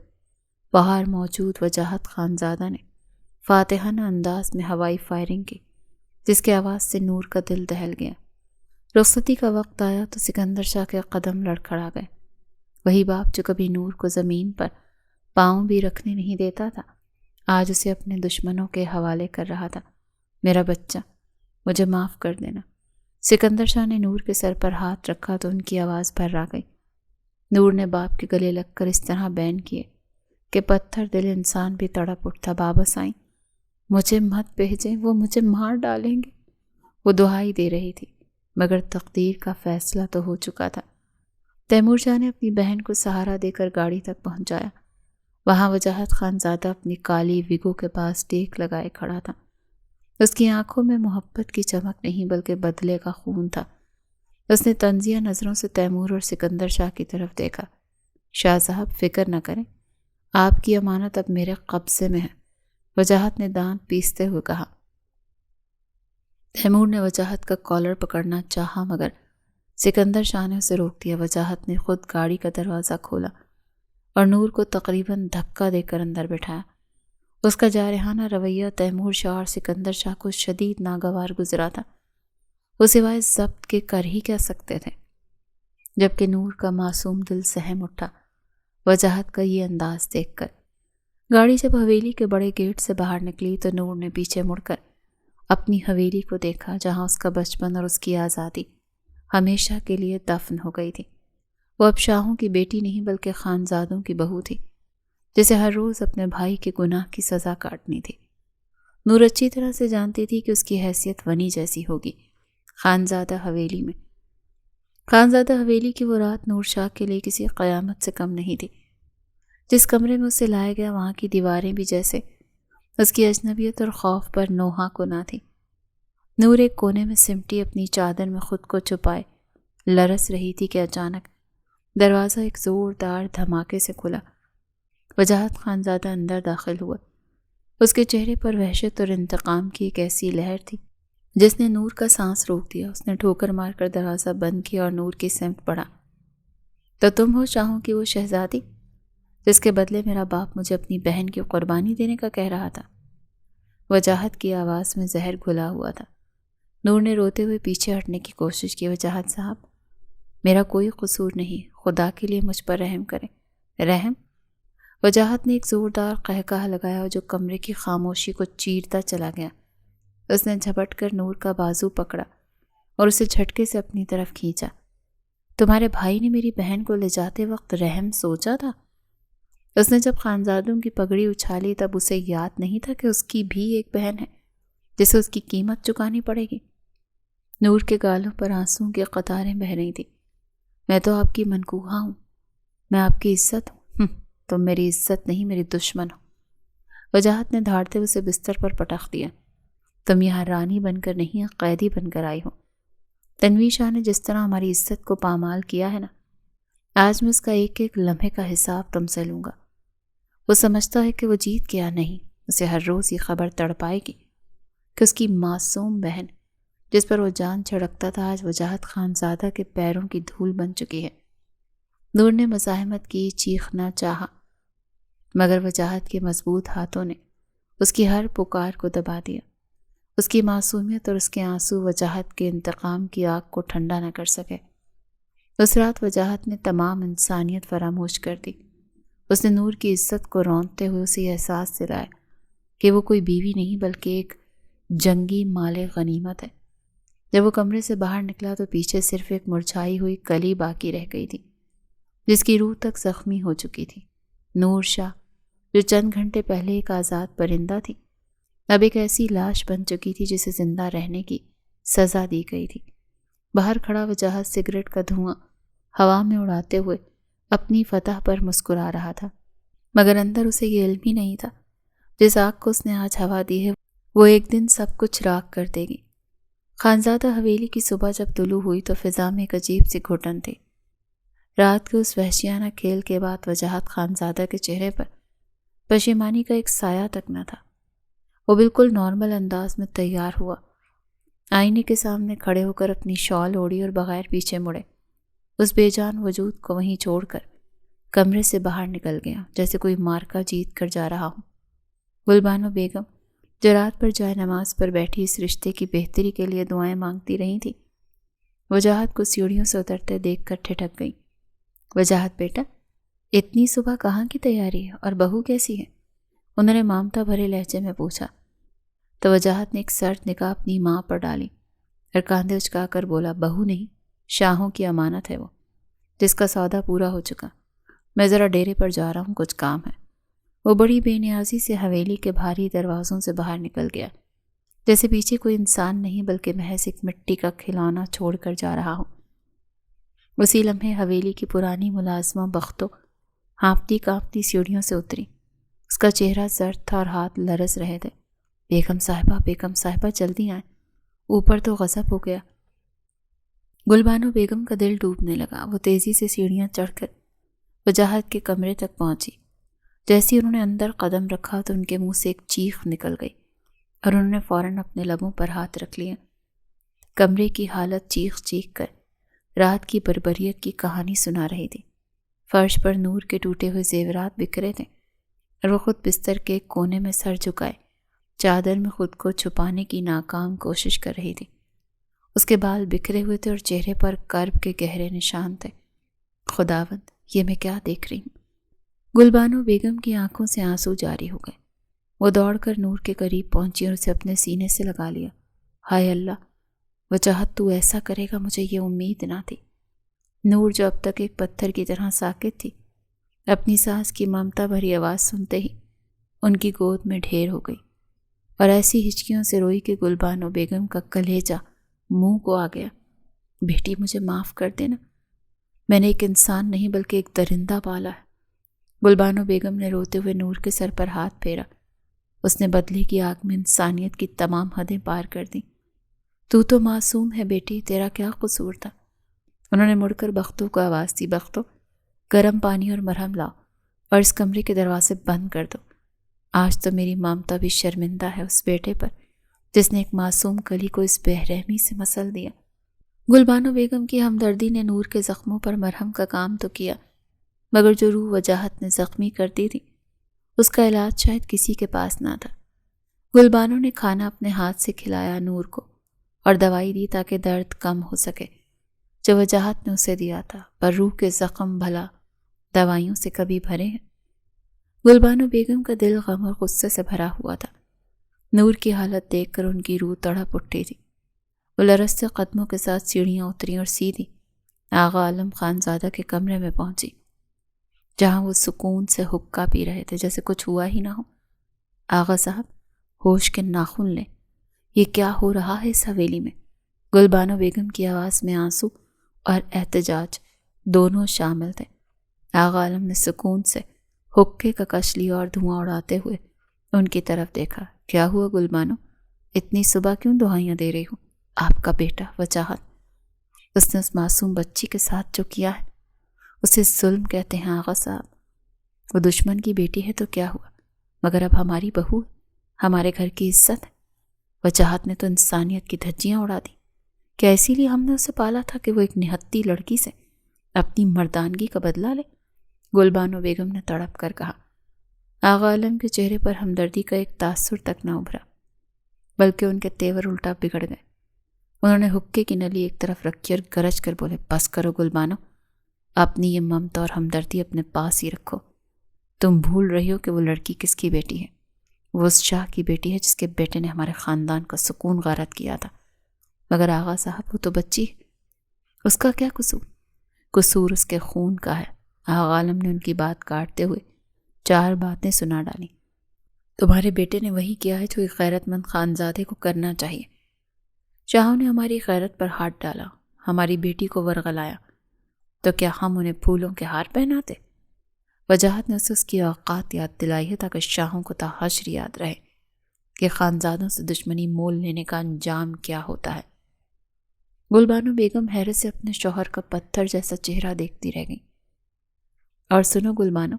باہر موجود وجاہت خانزادہ نے فاتحانہ انداز میں ہوائی فائرنگ کی، جس کی آواز سے نور کا دل دہل گیا۔ رخصتی کا وقت آیا تو سکندر شاہ کے قدم لڑکھڑا گئے۔ وہی باپ جو کبھی نور کو زمین پر پاؤں بھی رکھنے نہیں دیتا تھا، آج اسے اپنے دشمنوں کے حوالے کر رہا تھا۔ میرا بچہ، مجھے معاف کر دینا۔ سکندر شاہ نے نور کے سر پر ہاتھ رکھا تو ان کی آواز بھر آ گئی۔ نور نے باپ کے گلے لگ کر اس طرح بین کیے کہ پتھر دل انسان بھی تڑپ اٹھتا۔ بابا سائیں، مجھے مت بھیجیں، وہ مجھے مار ڈالیں گے۔ وہ دہائی دے رہی تھی، مگر تقدیر کا فیصلہ تو ہو چکا تھا۔ تیمور شاہ نے اپنی بہن کو سہارا دے کر گاڑی تک پہنچایا۔ وہاں وجاہت خانزادہ اپنی کالی ویگو کے پاس ٹیک لگائے کھڑا تھا۔ اس کی آنکھوں میں محبت کی چمک نہیں بلکہ بدلے کا خون تھا۔ اس نے طنزیہ نظروں سے تیمور اور سکندر شاہ کی طرف دیکھا۔ شاہ صاحب، فکر نہ کریں، آپ کی امانت اب میرے قبضے میں ہے، وجاہت نے دانت پیستے ہوئے کہا۔ تیمور نے وجاہت کا کالر پکڑنا چاہا مگر سکندر شاہ نے اسے روک دیا۔ وجاہت نے خود گاڑی کا دروازہ کھولا اور نور کو تقریباً دھکا دے کر اندر بٹھایا۔ اس کا جارحانہ رویہ تیمور شاہ اور سکندر شاہ کو شدید ناگوار گزرا تھا۔ وہ سوائے ضبط کے کر ہی کیا سکتے تھے، جبکہ نور کا معصوم دل سہم اٹھا وجاہت کا یہ انداز دیکھ کر۔ گاڑی جب حویلی کے بڑے گیٹ سے باہر نکلی تو نور نے پیچھے مڑ کر اپنی حویلی کو دیکھا جہاں اس کا بچپن اور اس کی آزادی ہمیشہ کے لیے دفن ہو گئی تھی۔ وہ اب شاہوں کی بیٹی نہیں بلکہ خانزادوں کی بہو تھی، جسے ہر روز اپنے بھائی کے گناہ کی سزا کاٹنی تھی۔ نور اچھی طرح سے جانتی تھی کہ اس کی حیثیت ونی جیسی ہوگی خانزادہ حویلی میں۔ خانزادہ حویلی کی وہ رات نور شاہ کے لیے کسی قیامت سے کم نہیں تھی۔ جس کمرے میں اسے لایا گیا وہاں کی دیواریں بھی جیسے اس کی اجنبیت اور خوف پر نوحہ گناہ تھی۔ نور ایک کونے میں سمٹی اپنی چادر میں خود کو چھپائے لرز رہی تھی کہ اچانک دروازہ ایک زوردار دھماکے سے کھلا۔ وجاہت خانزادہ اندر داخل ہوا۔ اس کے چہرے پر وحشت اور انتقام کی ایک ایسی لہر تھی جس نے نور کا سانس روک دیا۔ اس نے ٹھوکر مار کر دروازہ بند کیا اور نور کی سمت بڑھا۔ تو تم ہو شاہوں کی وہ شہزادی جس کے بدلے میرا باپ مجھے اپنی بہن کی قربانی دینے کا کہہ رہا تھا؟ وجاہت کی آواز میں زہر گھلا ہوا تھا۔ نور نے روتے ہوئے پیچھے ہٹنے کی کوشش کی۔ وجاہت صاحب، میرا کوئی قصور نہیں، خدا کے لیے مجھ پر رحم کریں۔ رحم؟ وجاہت نے ایک زوردار قہقہہ لگایا جو کمرے کی خاموشی کو چیرتا چلا گیا۔ اس نے جھپٹ کر نور کا بازو پکڑا اور اسے جھٹکے سے اپنی طرف کھینچا۔ تمہارے بھائی نے میری بہن کو لے جاتے وقت رحم سوچا تھا؟ اس نے جب خانزادوں کی پگڑی اچھالی تب اسے یاد نہیں تھا کہ اس کی بھی ایک بہن ہے جسے اس کی قیمت چکانی پڑے گی۔ نور کے گالوں پر آنسوں کی قطاریں بہہ رہی تھی۔ میں تو آپ کی منکوہا ہوں، میں آپ کی عزت ہوں، تم میری عزت نہیں میری دشمن ہو۔ وجاہت نے دھاڑتے اسے بستر پر پٹخ دیا۔ تم یہاں رانی بن کر نہیں قیدی بن کر آئی ہو۔ تنویر شاہ نے جس طرح ہماری عزت کو پامال کیا ہے نا، آج میں اس کا ایک ایک لمحے کا حساب تم سے لوں گا۔ وہ سمجھتا ہے کہ وہ جیت گیا نہیں، اسے ہر روز یہ خبر تڑپائے گی کہ اس کی معصوم بہن جس پر وہ جان چھڑکتا تھا آج وجاہت خانزادہ کے پیروں کی دھول بن چکی ہے۔ نور نے مزاحمت کی، چیخنا چاہا، مگر وجاہت کے مضبوط ہاتھوں نے اس کی ہر پکار کو دبا دیا۔ اس کی معصومیت اور اس کے آنسو وجاہت کے انتقام کی آگ کو ٹھنڈا نہ کر سکے۔ اس رات وجاہت نے تمام انسانیت فراموش کر دی۔ اس نے نور کی عزت کو روندتے ہوئے اسے احساس دلایا کہ وہ کوئی بیوی نہیں بلکہ ایک جنگی مال غنیمت ہے۔ جب وہ کمرے سے باہر نکلا تو پیچھے صرف ایک مرجھائی ہوئی کلی باقی رہ گئی تھی جس کی روح تک زخمی ہو چکی تھی۔ نور شاہ جو چند گھنٹے پہلے ایک آزاد پرندہ تھی، اب ایک ایسی لاش بن چکی تھی جسے زندہ رہنے کی سزا دی گئی تھی۔ باہر کھڑا وجاہت سگریٹ کا دھواں ہوا میں اڑاتے ہوئے اپنی فتح پر مسکرا رہا تھا، مگر اندر اسے یہ علم ہی نہیں تھا جس آگ کو اس نے آج ہوا دی ہے وہ ایک دن سب کچھ راکھ کر دے گی۔ خانزادہ حویلی کی صبح جب طلوع ہوئی تو فضا میں ایک عجیب سی گھٹن تھی۔ رات کے اس وحشیانہ کھیل کے بعد وجاہت خانزادہ کے چہرے پر پشیمانی کا ایک سایہ تک نہ تھا۔ وہ بالکل نارمل انداز میں تیار ہوا، آئینے کے سامنے کھڑے ہو کر اپنی شال اوڑھی اور بغیر پیچھے مڑے اس بے جان وجود کو وہیں چھوڑ کر کمرے سے باہر نکل گیا جیسے کوئی مارکا جیت کر جا رہا ہوں۔ گلبانو بیگم جو رات پر جائے نماز پر بیٹھی اس رشتے کی بہتری کے لیے دعائیں مانگتی رہی تھی، وجاہت کو سیڑھیوں سے اترتے دیکھ کر ٹھٹک گئی۔ وجاہت بیٹا، اتنی صبح کہاں کی تیاری ہے اور بہو کیسی ہے؟ انہوں نے مامتا بھرے لہجے میں پوچھا۔ تو وجاہت نے ایک سرد نگاہ اپنی ماں پر ڈالی اور کاندھے اچکا کر بولا، بہو نہیں، شاہوں کی امانت ہے وہ، جس کا سودا پورا ہو چکا۔ میں ذرا ڈیرے پر جا رہا ہوں، کچھ کام ہے۔ وہ بڑی بے نیازی سے حویلی کے بھاری دروازوں سے باہر نکل گیا، جیسے پیچھے کوئی انسان نہیں بلکہ محض ایک مٹی کا کھلونا چھوڑ کر جا رہا ہوں۔ اسی لمحے حویلی کی پرانی ملازمہ بختو ہانپتی کانپتی سیڑھیوں سے اتری۔ اس کا چہرہ زرد تھا اور ہاتھ لرز رہے تھے۔ بیگم صاحبہ جلدی آئیں، اوپر تو غضب ہو گیا۔ گلبانو بیگم کا دل ڈوبنے لگا۔ وہ تیزی سے سیڑھیاں چڑھ کر وجاہت کے کمرے تک پہنچی۔ جیسے انہوں نے اندر قدم رکھا تو ان کے منہ سے ایک چیخ نکل گئی اور انہوں نے فوراً اپنے لبوں پر ہاتھ رکھ لیا۔ کمرے کی حالت چیخ کر رات کی بربریت کی کہانی سنا رہی تھی۔ فرش پر نور کے ٹوٹے ہوئے زیورات بکھرے تھے اور وہ خود بستر کے ایک کونے میں سر جھکائے چادر میں خود کو چھپانے کی ناکام کوشش کر رہی تھی۔ اس کے بال بکھرے ہوئے تھے اور چہرے پر کرب کے گہرے نشان تھے۔ خداوند، یہ میں کیا دیکھ رہی ہوں؟ گلبانو بیگم کی آنکھوں سے آنسو جاری ہو گئے۔ وہ دوڑ کر نور کے قریب پہنچی اور اسے اپنے سینے سے لگا لیا۔ ہائے اللہ، وجاہت تو ایسا کرے گا مجھے یہ امید نہ تھی۔ نور جو اب تک ایک پتھر کی طرح ساکت تھی، اپنی سانس کی ممتا بھری آواز سنتے ہی ان کی گود میں ڈھیر ہو گئی اور ایسی ہچکیوں سے روئی کہ گلبانو بیگم کا کلیجہ منہ کو آ گیا۔ بیٹی مجھے معاف کر دینا، میں نے ایک انسان نہیں بلکہ ایک درندہ پالا ہے۔ گلبانو بیگم نے روتے ہوئے نور کے سر پر ہاتھ پھیرا۔ اس نے بدلے کی آگ میں انسانیت کی تمام حدیں پار کر دیں۔ تو معصوم ہے بیٹی، تیرا کیا قصور تھا؟ انہوں نے مڑ کر بختوں کو آواز دی، بختوں گرم پانی اور مرہم لاؤ اور اس کمرے کے دروازے بند کر دو۔ آج تو میری مامتا بھی شرمندہ ہے اس بیٹے پر جس نے ایک معصوم کلی کو اس بے رحمی سے مسل دیا۔ گلبانو بیگم کی ہمدردی نے نور کے زخموں پر مرہم کا کام تو کیا، مگر جو روح وجاہت نے زخمی کر دی تھی اس کا علاج شاید کسی کے پاس نہ تھا۔ گلبانو نے کھانا اپنے ہاتھ سے کھلایا نور کو اور دوائی دی تاکہ درد کم ہو سکے جو وجاہت نے اسے دیا تھا، پر روح کے زخم بھلا دوائیوں سے کبھی بھرے ہیں؟ گلبانو بیگم کا دل غم اور غصے سے بھرا ہوا تھا۔ نور کی حالت دیکھ کر ان کی روح تڑپ اٹھی تھی۔ وہ لرزتے قدموں کے ساتھ سیڑھیاں اتری اور سیدھی آغا عالم خان زادہ کے کمرے میں پہنچی، جہاں وہ سکون سے حقہ پی رہے تھے جیسے کچھ ہوا ہی نہ ہو۔ آغا صاحب، ہوش کے ناخن لیں، یہ کیا ہو رہا ہے اس حویلی میں؟ گلبانو بیگم کی آواز میں آنسو اور احتجاج دونوں شامل تھے۔ آغا عالم نے سکون سے حقے کا کش لیا اور دھواں اڑاتے ہوئے ان کی طرف دیکھا۔ کیا ہوا گلبانو؟ اتنی صبح کیوں دعائیاں دے رہی ہو؟ آپ کا بیٹا وجاہت، اس نے اس معصوم بچی کے ساتھ جو کیا ہے اسے ظلم کہتے ہیں آغا صاحب۔ وہ دشمن کی بیٹی ہے تو کیا ہوا، مگر اب ہماری بہو ہے، ہمارے گھر کی عزت ہے۔ وجاہت نے تو انسانیت کی دھجیاں اڑا دی۔ کیا اسی لیے ہم نے اسے پالا تھا کہ وہ ایک نہتی لڑکی سے اپنی مردانگی کا بدلہ لے؟ گلبانو بیگم نے تڑپ کر کہا۔ آغا عالم کے چہرے پر ہمدردی کا ایک تاثر تک نہ ابھرا، بلکہ ان کے تیور الٹا بگڑ گئے۔ انہوں نے حقے کی نلی ایک طرف رکھی اور گرج کر بولے، بس کرو گلبانو، اپنی یہ ممتا اور ہمدردی اپنے پاس ہی رکھو۔ تم بھول رہی ہو کہ وہ لڑکی کس کی بیٹی ہے۔ وہ اس شاہ کی بیٹی ہے جس کے بیٹے نے ہمارے خاندان کا سکون غارت کیا تھا۔ مگر آغا صاحب، وہ تو بچی ہے، اس کا کیا قصور؟ قصور اس کے خون کا ہے۔ آغا عالم نے ان کی بات کاٹتے ہوئے 4 باتیں سنا ڈالیں۔ تمہارے بیٹے نے وہی کیا ہے جو ایک غیرت مند خانزادے کو کرنا چاہیے۔ شاہوں نے ہماری غیرت پر ہاتھ ڈالا، ہماری بیٹی کو ورغلایا، تو کیا ہم انہیں پھولوں کے ہار پہناتے؟ وجاہت نے اسے اس کی اوقات یاد دلائی ہے تاکہ شاہوں کو تا حشر یاد رہے کہ خانزادوں سے دشمنی مول لینے کا انجام کیا ہوتا ہے۔ گلبانو بیگم حیرت سے اپنے شوہر کا پتھر جیسا چہرہ دیکھتی رہ گئی۔ اور سنو گلبانو،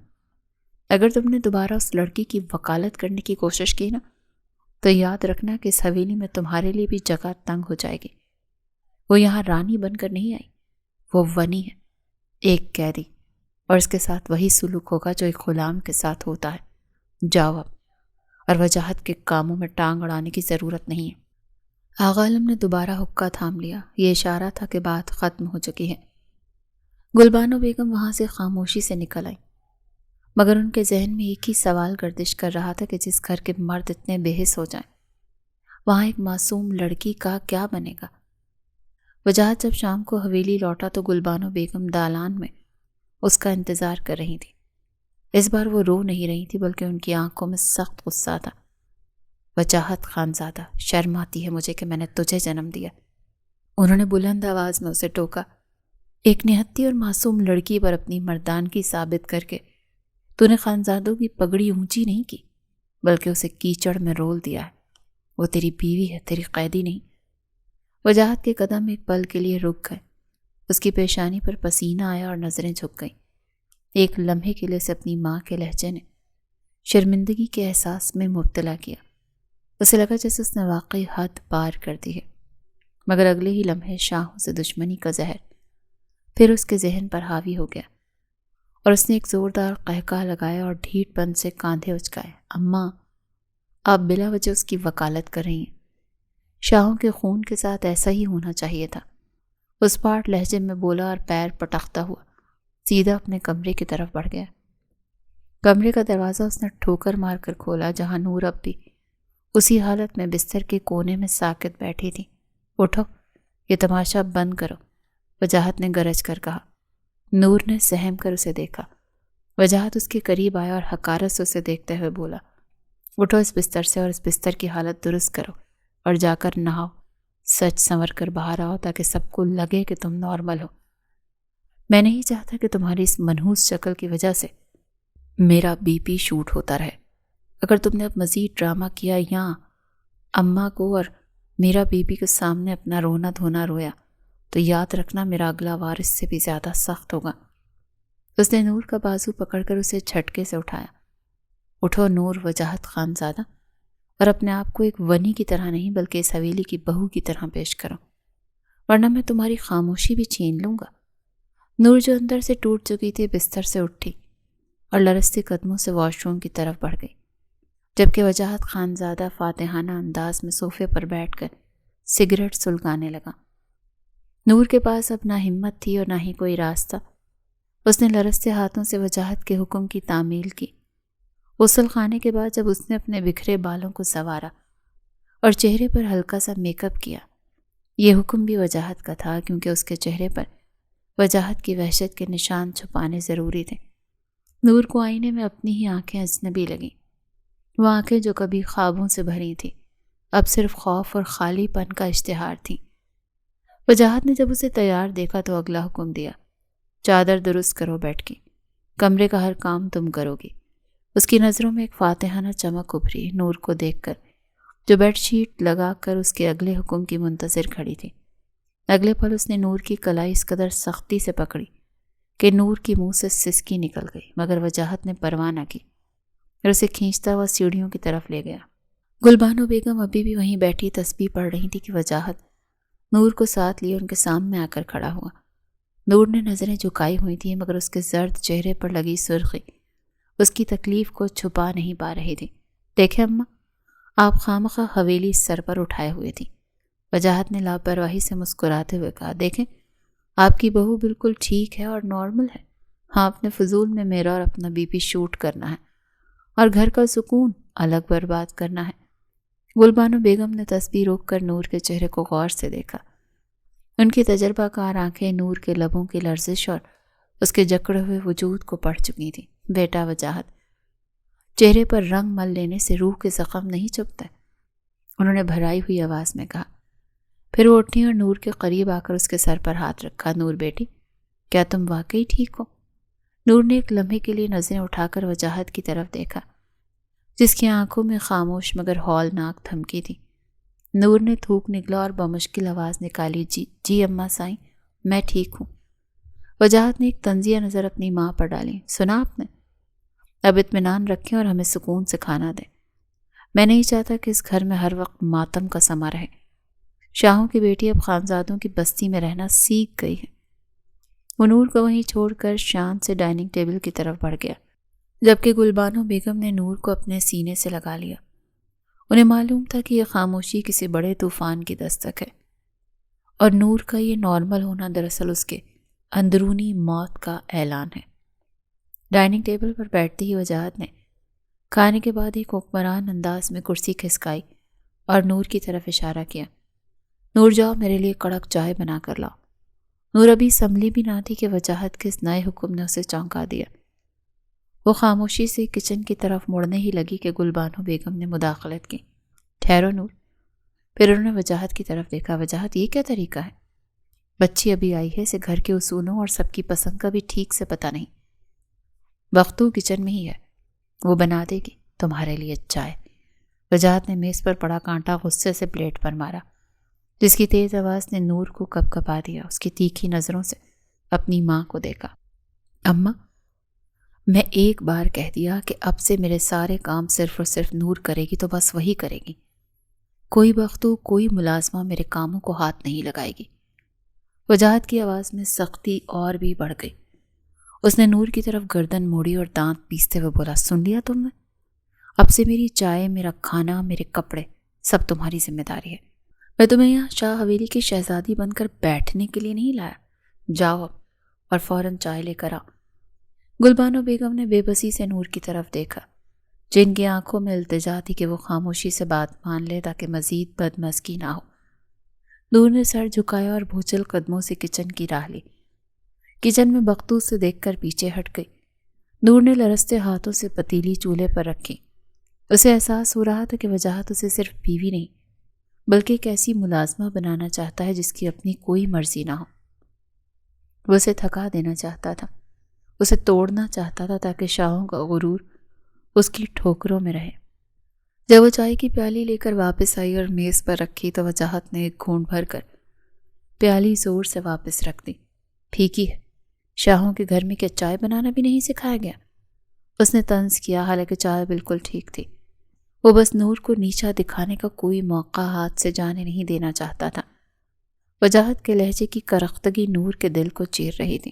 اگر تم نے دوبارہ اس لڑکی کی وکالت کرنے کی کوشش کی نا تو یاد رکھنا کہ اس حویلی میں تمہارے لیے بھی جگہ تنگ ہو جائے گی۔ وہ یہاں رانی بن کر نہیں آئی، وہ ونی ہے، ایک قیدی، اور اس کے ساتھ وہی سلوک ہوگا جو ایک غلام کے ساتھ ہوتا ہے۔ جاؤ اب، اور وجاہت کے کاموں میں ٹانگ اڑانے کی ضرورت نہیں ہے۔ آغا عالم نے دوبارہ حقہ تھام لیا، یہ اشارہ تھا کہ بات ختم ہو چکی ہے۔ گلبانو بیگم وہاں سے خاموشی سے نکل آئی، مگر ان کے ذہن میں ایک ہی سوال گردش کر رہا تھا کہ جس گھر کے مرد اتنے بے حس ہو جائیں وہاں ایک معصوم لڑکی کا کیا بنے گا؟ وجاہت جب شام کو حویلی لوٹا تو گلبانو بیگم دالان میں اس کا انتظار کر رہی تھی۔ اس بار وہ رو نہیں رہی تھی بلکہ ان کی آنکھوں میں سخت غصہ تھا۔ وجاہت خانزادہ، شرم آتی ہے مجھے کہ میں نے تجھے جنم دیا۔ انہوں نے بلند آواز میں اسے ٹوکا۔ ایک نہتی اور معصوم لڑکی پر اپنی مردانگی ثابت کر کے تو نے خانزادوں کی پگڑی اونچی نہیں کی بلکہ اسے کیچڑ میں رول دیا ہے۔ وہ تیری بیوی ہے، تیری قیدی نہیں۔ وجاہت کے قدم ایک پل کے لیے رک گئے، اس کی پیشانی پر پسینہ آیا اور نظریں جھک گئیں۔ ایک لمحے کے لیے اسے اپنی ماں کے لہجے نے شرمندگی کے احساس میں مبتلا کیا۔ اسے لگا جیسے اس نے واقعی حد پار کر دی ہے، مگر اگلے ہی لمحے شاہوں سے دشمنی کا زہر پھر اس کے ذہن پر حاوی ہو گیا اور اس نے ایک زوردار قہقہ لگایا اور ڈھیٹ پن سے کاندھے اچکائے۔ اماں، آپ بلا وجہ اس کی وکالت کر رہی ہیں۔ شاہوں کے خون کے ساتھ ایسا ہی ہونا چاہیے تھا۔ اس پاٹ لہجے میں بولا اور پیر پٹکتا ہوا سیدھا اپنے کمرے کی طرف بڑھ گیا۔ کمرے کا دروازہ اس نے ٹھوکر مار کر کھولا جہاں نور اب بھی اسی حالت میں بستر کے کونے میں ساکت بیٹھی تھی۔ اٹھو، یہ تماشا بند کرو، وجاہت نے گرج کر کہا۔ نور نے سہم کر اسے دیکھا۔ وجاہت اس کے قریب آیا اور حقارت سے اسے دیکھتے ہوئے بولا، اٹھو اس بستر سے اور اس بستر کی حالت درست کرو اور جا کر نہاؤ، سچ سنور کر باہر آؤ تاکہ سب کو لگے کہ تم نارمل ہو۔ میں نہیں چاہتا کہ تمہاری اس منحوس شکل کی وجہ سے میرا بی پی شوٹ ہوتا رہے۔ اگر تم نے اب مزید ڈرامہ کیا یا اماں کو اور میرا بی پی کے سامنے اپنا رونا دھونا رویا تو یاد رکھنا میرا اگلا وار اس سے بھی زیادہ سخت ہوگا۔ اس نے نور کا بازو پکڑ کر اسے جھٹکے سے اٹھایا۔ اٹھو نور وجاہت خانزادہ، اور اپنے آپ کو ایک ونی کی طرح نہیں بلکہ اس حویلی کی بہو کی طرح پیش کرو، ورنہ میں تمہاری خاموشی بھی چھین لوں گا۔ نور جو اندر سے ٹوٹ چکی تھی بستر سے اٹھی اور لرزتے قدموں سے واش روم کی طرف بڑھ گئی، جبکہ وجاہت خانزادہ فاتحانہ انداز میں صوفے پر بیٹھ کر سگریٹ سلگانے لگا۔ نور کے پاس اب نہ ہمت تھی اور نہ ہی کوئی راستہ۔ اس نے لرزتے ہاتھوں سے وجاہت کے حکم کی تعمیل کی۔ غسل خانے کے بعد جب اس نے اپنے بکھرے بالوں کو سنوارا اور چہرے پر ہلکا سا میک اپ کیا، یہ حکم بھی وجاہت کا تھا کیونکہ اس کے چہرے پر وجاہت کی وحشت کے نشان چھپانے ضروری تھے۔ نور کو آئینے میں اپنی ہی آنکھیں اجنبی لگیں۔ وہ آنکھیں جو کبھی خوابوں سے بھری تھیں اب صرف خوف اور خالی پن کا اشتہار تھیں۔ وجاہت نے جب اسے تیار دیکھا تو اگلا حکم دیا، چادر درست کرو بیٹھ کے، کمرے کا ہر کام تم کرو گی۔ اس کی نظروں میں ایک فاتحانہ چمک ابھری نور کو دیکھ کر، جو بیڈ شیٹ لگا کر اس کے اگلے حکم کی منتظر کھڑی تھی۔ اگلے پل اس نے نور کی کلائی اس قدر سختی سے پکڑی کہ نور کی منہ سے سسکی نکل گئی، مگر وجاہت نے پرواہ نہ کی اور اسے کھینچتا ہوا سیڑھیوں کی طرف لے گیا۔ گلبانو بیگم ابھی بھی وہیں بیٹھی تسبیح پڑھ رہی تھی کہ وجاہت نور کو ساتھ لیے ان کے سامنے آ کر کھڑا ہوا۔ نور نے نظریں جھکائی ہوئی تھیں مگر اس کے زرد چہرے پر لگی سرخی اس کی تکلیف کو چھپا نہیں پا رہی تھی۔ دیکھیں اماں، آپ خامخواہ حویلی سر پر اٹھائے ہوئے تھی، وجاہت نے لاپرواہی سے مسکراتے ہوئے کہا۔ دیکھیں، آپ کی بہو بالکل ٹھیک ہے اور نارمل ہے۔ ہاں، آپ نے فضول میں میرا اور اپنا بی پی شوٹ کرنا ہے اور گھر کا سکون الگ برباد کرنا ہے۔ گلبانو بیگم نے تسبیح روک کر نور کے چہرے کو غور سے دیکھا۔ ان کی تجربہ کار آنکھیں نور کے لبوں کی لرزش اور اس کے جکڑے ہوئے وجود کو پڑھ چکی تھیں۔ بیٹا وجاہت، چہرے پر رنگ مل لینے سے روح کے زخم نہیں چبھتا، انہوں نے بھرائی ہوئی آواز میں کہا۔ پھر وہ اٹھی اور نور کے قریب آ کر اس کے سر پر ہاتھ رکھا۔ نور بیٹی، کیا تم واقعی ٹھیک ہو؟ نور نے ایک لمحے کے لیے نظریں اٹھا کر وجاہت کی طرف دیکھا، جس کی آنکھوں میں خاموش مگر ہولناک دھمکی تھی۔ نور نے تھوک نگلا اور بمشکل آواز نکالی، جی اماں سائیں، میں ٹھیک ہوں۔ وجاہت نے ایک طنزیہ نظر اپنی ماں پر ڈالی۔ سنا آپ نے؟ اب اطمینان رکھیں اور ہمیں سکون سے کھانا دیں۔ میں نہیں چاہتا کہ اس گھر میں ہر وقت ماتم کا سما رہے۔ شاہوں کی بیٹی اب خانزادوں کی بستی میں رہنا سیکھ گئی ہے۔ وہ نور کو وہیں چھوڑ کر شان سے ڈائننگ ٹیبل کی طرف بڑھ گیا، جبکہ گلبانو بیگم نے نور کو اپنے سینے سے لگا لیا۔ انہیں معلوم تھا کہ یہ خاموشی کسی بڑے طوفان کی دستک ہے اور نور کا یہ نارمل ہونا دراصل اس کے اندرونی موت کا اعلان ہے۔ ڈائننگ ٹیبل پر بیٹھتی ہی وجاہت نے کھانے کے بعد ایک حکمران انداز میں کرسی کھسکائی اور نور کی طرف اشارہ کیا۔ نور جاؤ، میرے لیے کڑک چائے بنا کر لاؤ۔ نور ابھی سنبھلی بھی نہ تھی کہ وجاہت کے اس نئے حکم نے اسے چونکا دیا۔ وہ خاموشی سے کچن کی طرف مڑنے ہی لگی کہ گلبانو بیگم نے مداخلت کی۔ ٹھہرو نور۔ پھر انہوں نے وجاہت کی طرف دیکھا۔ وجاہت، یہ کیا طریقہ ہے؟ بچی ابھی آئی ہے، اسے گھر کے اصولوں اور سب کی پسند کا بھی ٹھیک سے پتہ نہیں۔ وقتو کچن میں ہی ہے، وہ بنا دے گی تمہارے لیے چائے۔ وجاہت نے میز پر پڑا کانٹا غصے سے پلیٹ پر مارا، جس کی تیز آواز نے نور کو کپ کپا دیا۔ اس کی تیکھی نظروں سے اپنی ماں کو دیکھا۔ اماں، میں ایک بار کہہ دیا کہ اب سے میرے سارے کام صرف اور صرف نور کرے گی تو بس وہی کرے گی۔ کوئی بختو، کوئی ملازمہ میرے کاموں کو ہاتھ نہیں لگائے گی۔ وجاہت کی آواز میں سختی اور بھی بڑھ گئی۔ اس نے نور کی طرف گردن موڑی اور دانت پیستے ہوئے بولا، سن لیا تم نے؟ اب سے میری چائے، میرا کھانا، میرے کپڑے سب تمہاری ذمہ داری ہے۔ میں تمہیں یہاں شاہ حویلی کی شہزادی بن کر بیٹھنے کے لیے نہیں لایا۔ جاؤ اب اور فوراً چائے لے کر آؤ۔ گلبانو بیگم نے بے بسی سے نور کی طرف دیکھا۔ جن کی آنکھوں میں التجا تھی کہ وہ خاموشی سے بات مان لے تاکہ مزید بدمزگی نہ ہو۔ نور نے سر جھکایا اور بھوچل قدموں سے کچن کی راہ لی۔ کچن میں بختوس سے دیکھ کر پیچھے ہٹ گئی۔ نور نے لرزتے ہاتھوں سے پتیلی چولہے پر رکھی۔ اسے احساس ہو رہا تھا کہ وجاہت اسے صرف بیوی نہیں بلکہ ایک ایسی ملازمہ بنانا چاہتا ہے جس کی اپنی کوئی مرضی نہ ہو۔ وہ اسے تھکا دینا چاہتا تھا، اسے توڑنا چاہتا تھا تاکہ شاہوں کا غرور اس کی ٹھوکروں میں رہے۔ جب وہ چائے کی پیالی لے کر واپس آئی اور میز پر رکھی تو وجاہت نے ایک گھونٹ بھر کر پیالی زور سے واپس رکھ دی۔ پھیکی ہے، شاہوں کے گھر میں کیا چائے بنانا بھی نہیں سکھایا گیا؟ اس نے طنز کیا، حالانکہ چائے بالکل ٹھیک تھی۔ وہ بس نور کو نیچا دکھانے کا کوئی موقع ہاتھ سے جانے نہیں دینا چاہتا تھا۔ وجاہت کے لہجے کی کرختگی نور کے دل کو چیر رہی تھی۔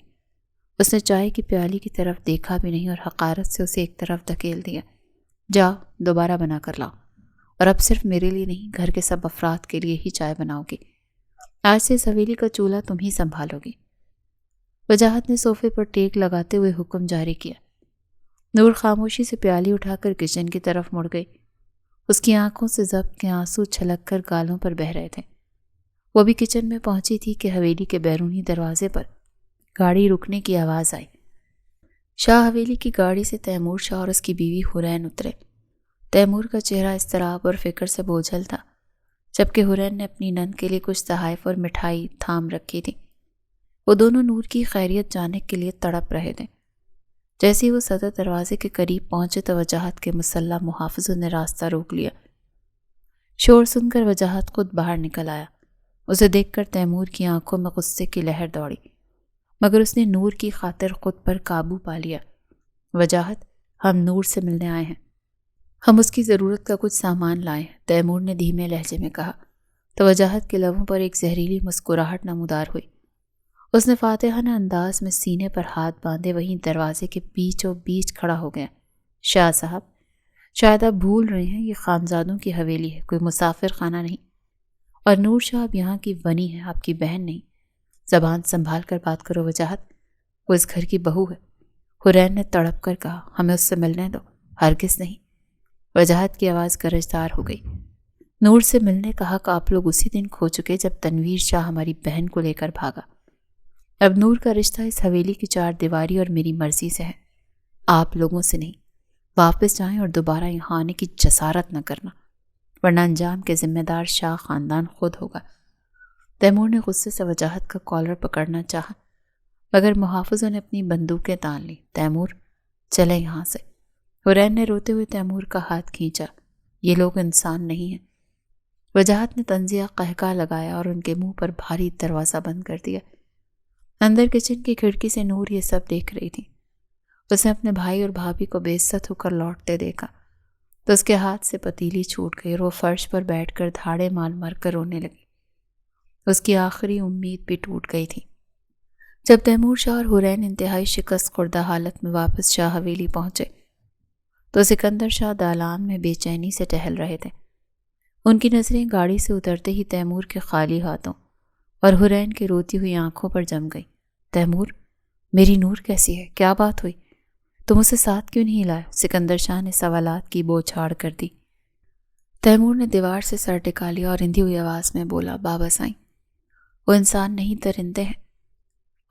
اس نے چائے کی پیالی کی طرف دیکھا بھی نہیں اور حقارت سے اسے ایک طرف دھکیل دیا۔ جاؤ دوبارہ بنا کر لاؤ، اور اب صرف میرے لیے نہیں گھر کے سب افراد کے لیے ہی چائے بناؤ گی۔ آج سے اس حویلی کا چولہا تم ہی سنبھالو گی۔ وجاہت نے صوفے پر ٹیک لگاتے ہوئے حکم جاری کیا۔ نور خاموشی سے پیالی اٹھا کر کچن کی طرف مڑ گئی۔ اس کی آنکھوں سے ضبط کے آنسو چھلک کر گالوں پر بہہ رہے تھے۔ وہ بھی کچن میں پہنچی تھی کہ حویلی کے بیرونی دروازے پر گاڑی رکنے کی آواز آئی۔ شاہ حویلی کی گاڑی سے تیمور شاہ اور اس کی بیوی حرین اترے۔ تیمور کا چہرہ اضطراب اور فکر سے بوجھل تھا، جبکہ حرین نے اپنی نند کے لیے کچھ تحائف اور مٹھائی تھام رکھی تھی۔ وہ دونوں نور کی خیریت جاننے کے لیے تڑپ رہے تھے۔ جیسے ہی وہ صدر دروازے کے قریب پہنچے تو وجاہت کے مسلح محافظوں نے راستہ روک لیا۔ شور سن کر وجاہت خود باہر نکل آیا۔ اسے دیکھ کر تیمور کی آنکھوں میں غصے کی لہر دوڑی، مگر اس نے نور کی خاطر خود پر قابو پا لیا۔ وجاہت، ہم نور سے ملنے آئے ہیں، ہم اس کی ضرورت کا کچھ سامان لائے ہیں، تیمور نے دھیمے لہجے میں کہا۔ تو وجاہت کے لبوں پر ایک زہریلی مسکراہٹ نمودار ہوئی۔ اس نے فاتحانہ انداز میں سینے پر ہاتھ باندھے وہیں دروازے کے بیچوں بیچ کھڑا ہو گیا۔ شاہ صاحب، شاید آپ بھول رہے ہیں یہ خانزادوں کی حویلی ہے، کوئی مسافر خانہ نہیں، اور نور شاہ اب یہاں کی ونی ہے، آپ کی بہن نہیں۔ زبان سنبھال کر بات کرو وجاہت، وہ اس گھر کی بہو ہے۔ حرین نے تڑپ کر کہا، ہمیں اس سے ملنے دو۔ ہرگز نہیں۔ وجاہت کی آواز گرجدار ہو گئی۔ نور سے ملنے کا حق آپ لوگ اسی دن کھو چکے جب تنویر شاہ ہماری بہن کو لے کر بھاگا۔ اب نور کا رشتہ اس حویلی کی چار دیواری اور میری مرضی سے ہے، آپ لوگوں سے نہیں۔ واپس جائیں اور دوبارہ یہاں آنے کی جسارت نہ کرنا، ورنہ انجام کے ذمہ دار شاہ خاندان خود ہوگا۔ تیمور نے غصے سے وجاہت کا کالر پکڑنا چاہا، مگر محافظوں نے اپنی بندوقیں تان لی۔ تیمور، چلے یہاں سے۔ حرین نے روتے ہوئے تیمور کا ہاتھ کھینچا، یہ لوگ انسان نہیں ہیں۔ وجاہت نے طنزیہ قہقہ لگایا اور ان کے منہ پر بھاری دروازہ بند کر دیا۔ اندر کچن کی کھڑکی سے نور یہ سب دیکھ رہی تھی۔ اس نے اپنے بھائی اور بھابھی کو بے عزت ہو کر لوٹتے دیکھا تو اس کے ہاتھ سے پتیلی چھوٹ گئی اور وہ فرش پر بیٹھ کر دھاڑے مار مار کر رونے لگی۔ اس کی آخری امید بھی ٹوٹ گئی تھی۔ جب تیمور شاہ اور حرین انتہائی شکست خوردہ حالت میں واپس شاہ حویلی پہنچے تو سکندر شاہ دالان میں بے چینی سے ٹہل رہے تھے۔ ان کی نظریں گاڑی سے اترتے ہی تیمور کے خالی ہاتھوں اور حرین کی روتی ہوئی آنکھوں پر جم گئی۔ تیمور، میری نور کیسی ہے؟ کیا بات ہوئی؟ تم اسے ساتھ کیوں نہیں لائے؟ سکندر شاہ نے سوالات کی بوچھاڑ کر دی۔ تیمور نے دیوار سے سر ٹکا لیا اور اندھی ہوئی آواز میں بولا، بابا سائیں، وہ انسان نہیں درندے ہیں۔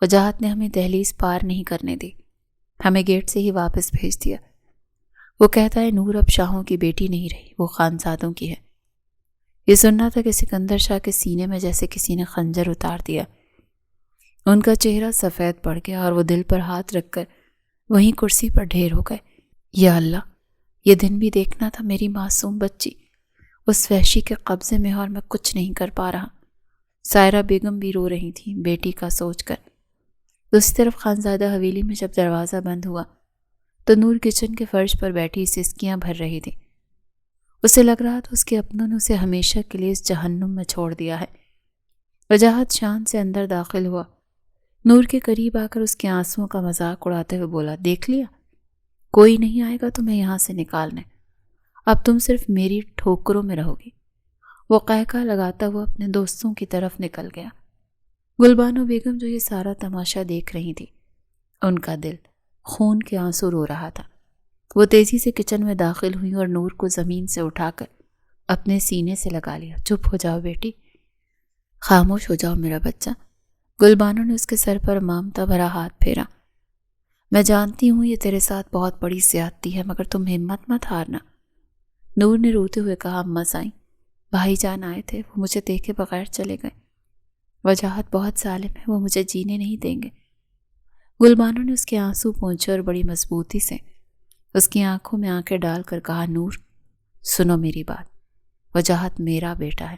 وجاہت نے ہمیں دہلیز پار نہیں کرنے دی، ہمیں گیٹ سے ہی واپس بھیج دیا۔ وہ کہتا ہے نور اب شاہوں کی بیٹی نہیں رہی، وہ خانزادوں کی ہے۔ یہ سننا تھا کہ سکندر شاہ کے سینے میں جیسے کسی نے خنجر اتار دیا۔ ان کا چہرہ سفید پڑ گیا اور وہ دل پر ہاتھ رکھ کر وہیں کرسی پر ڈھیر ہو گئے۔ یا اللہ، یہ دن بھی دیکھنا تھا میری معصوم بچی اس وحشی کے قبضے میں، اور میں کچھ نہیں کر پا رہا۔ سائرہ بیگم بھی رو رہی تھی بیٹی کا سوچ کر۔ دوسری طرف خانزادہ حویلی میں جب دروازہ بند ہوا تو نور کچن کے فرش پر بیٹھی سسکیاں بھر رہی تھی۔ اسے لگ رہا تھا اس کے اپنوں نے اسے ہمیشہ کے لیے اس جہنم میں چھوڑ دیا ہے۔ وجاہت شان سے اندر داخل ہوا، نور کے قریب آ کر اس کے آنسوؤں کا مذاق اڑاتے ہوئے بولا، دیکھ لیا، کوئی نہیں آئے گا تمہیں یہاں سے نکالنے، اب تم صرف میری ٹھوکروں میں رہو گی۔ وہ قہقہ لگاتا ہوا اپنے دوستوں کی طرف نکل گیا۔ گلبانو بیگم جو یہ سارا تماشا دیکھ رہی تھی، ان کا دل خون کے آنسو رو رہا تھا۔ وہ تیزی سے کچن میں داخل ہوئی اور نور کو زمین سے اٹھا کر اپنے سینے سے لگا لیا۔ چپ ہو جاؤ بیٹی، خاموش ہو جاؤ میرا بچہ۔ گلبانو نے اس کے سر پر مامتا بھرا ہاتھ پھیرا۔ میں جانتی ہوں یہ تیرے ساتھ بہت بڑی زیادتی ہے، مگر تم ہمت مت ہارنا۔ نور نے روتے ہوئے کہا، اماں سائیں، بھائی جان آئے تھے، وہ مجھے دیکھے بغیر چلے گئے۔ وجاہت بہت ظالم ہے، وہ مجھے جینے نہیں دیں گے۔ گلبانو نے اس کے آنسو پونچھے اور بڑی مضبوطی سے اس کی آنکھوں میں آنکھیں ڈال کر کہا، نور سنو میری بات، وجاہت میرا بیٹا ہے،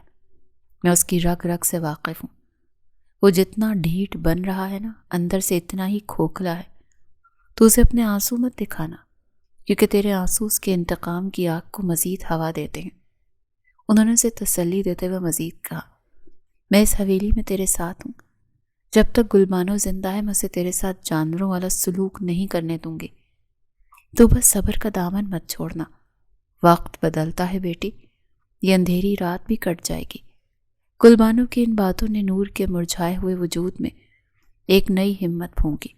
میں اس کی رگ رگ سے واقف ہوں۔ وہ جتنا ڈھیٹ بن رہا ہے نا، اندر سے اتنا ہی کھوکھلا ہے۔ تو اسے اپنے آنسو مت دکھانا، کیونکہ تیرے آنسو اس کے انتقام کی آگ کو مزید ہوا دیتے ہیں۔ انہوں نے اسے تسلی دیتے ہوئے مزید کہا، میں اس حویلی میں تیرے ساتھ ہوں، جب تک گلبانو زندہ ہے میں اسے تیرے ساتھ جانوروں والا سلوک نہیں کرنے دوں گی۔ تو بس صبر کا دامن مت چھوڑنا، وقت بدلتا ہے بیٹی، یہ اندھیری رات بھی کٹ جائے گی۔ گلبانو کی ان باتوں نے نور کے مرجھائے ہوئے وجود میں ایک نئی ہمت پھونکی۔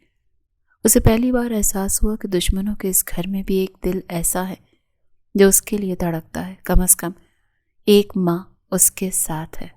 اسے پہلی بار احساس ہوا کہ دشمنوں کے اس گھر میں بھی ایک دل ایسا ہے جو اس کے لیے دھڑکتا ہے، کم از کم ایک ماں اس کے ساتھ ہے۔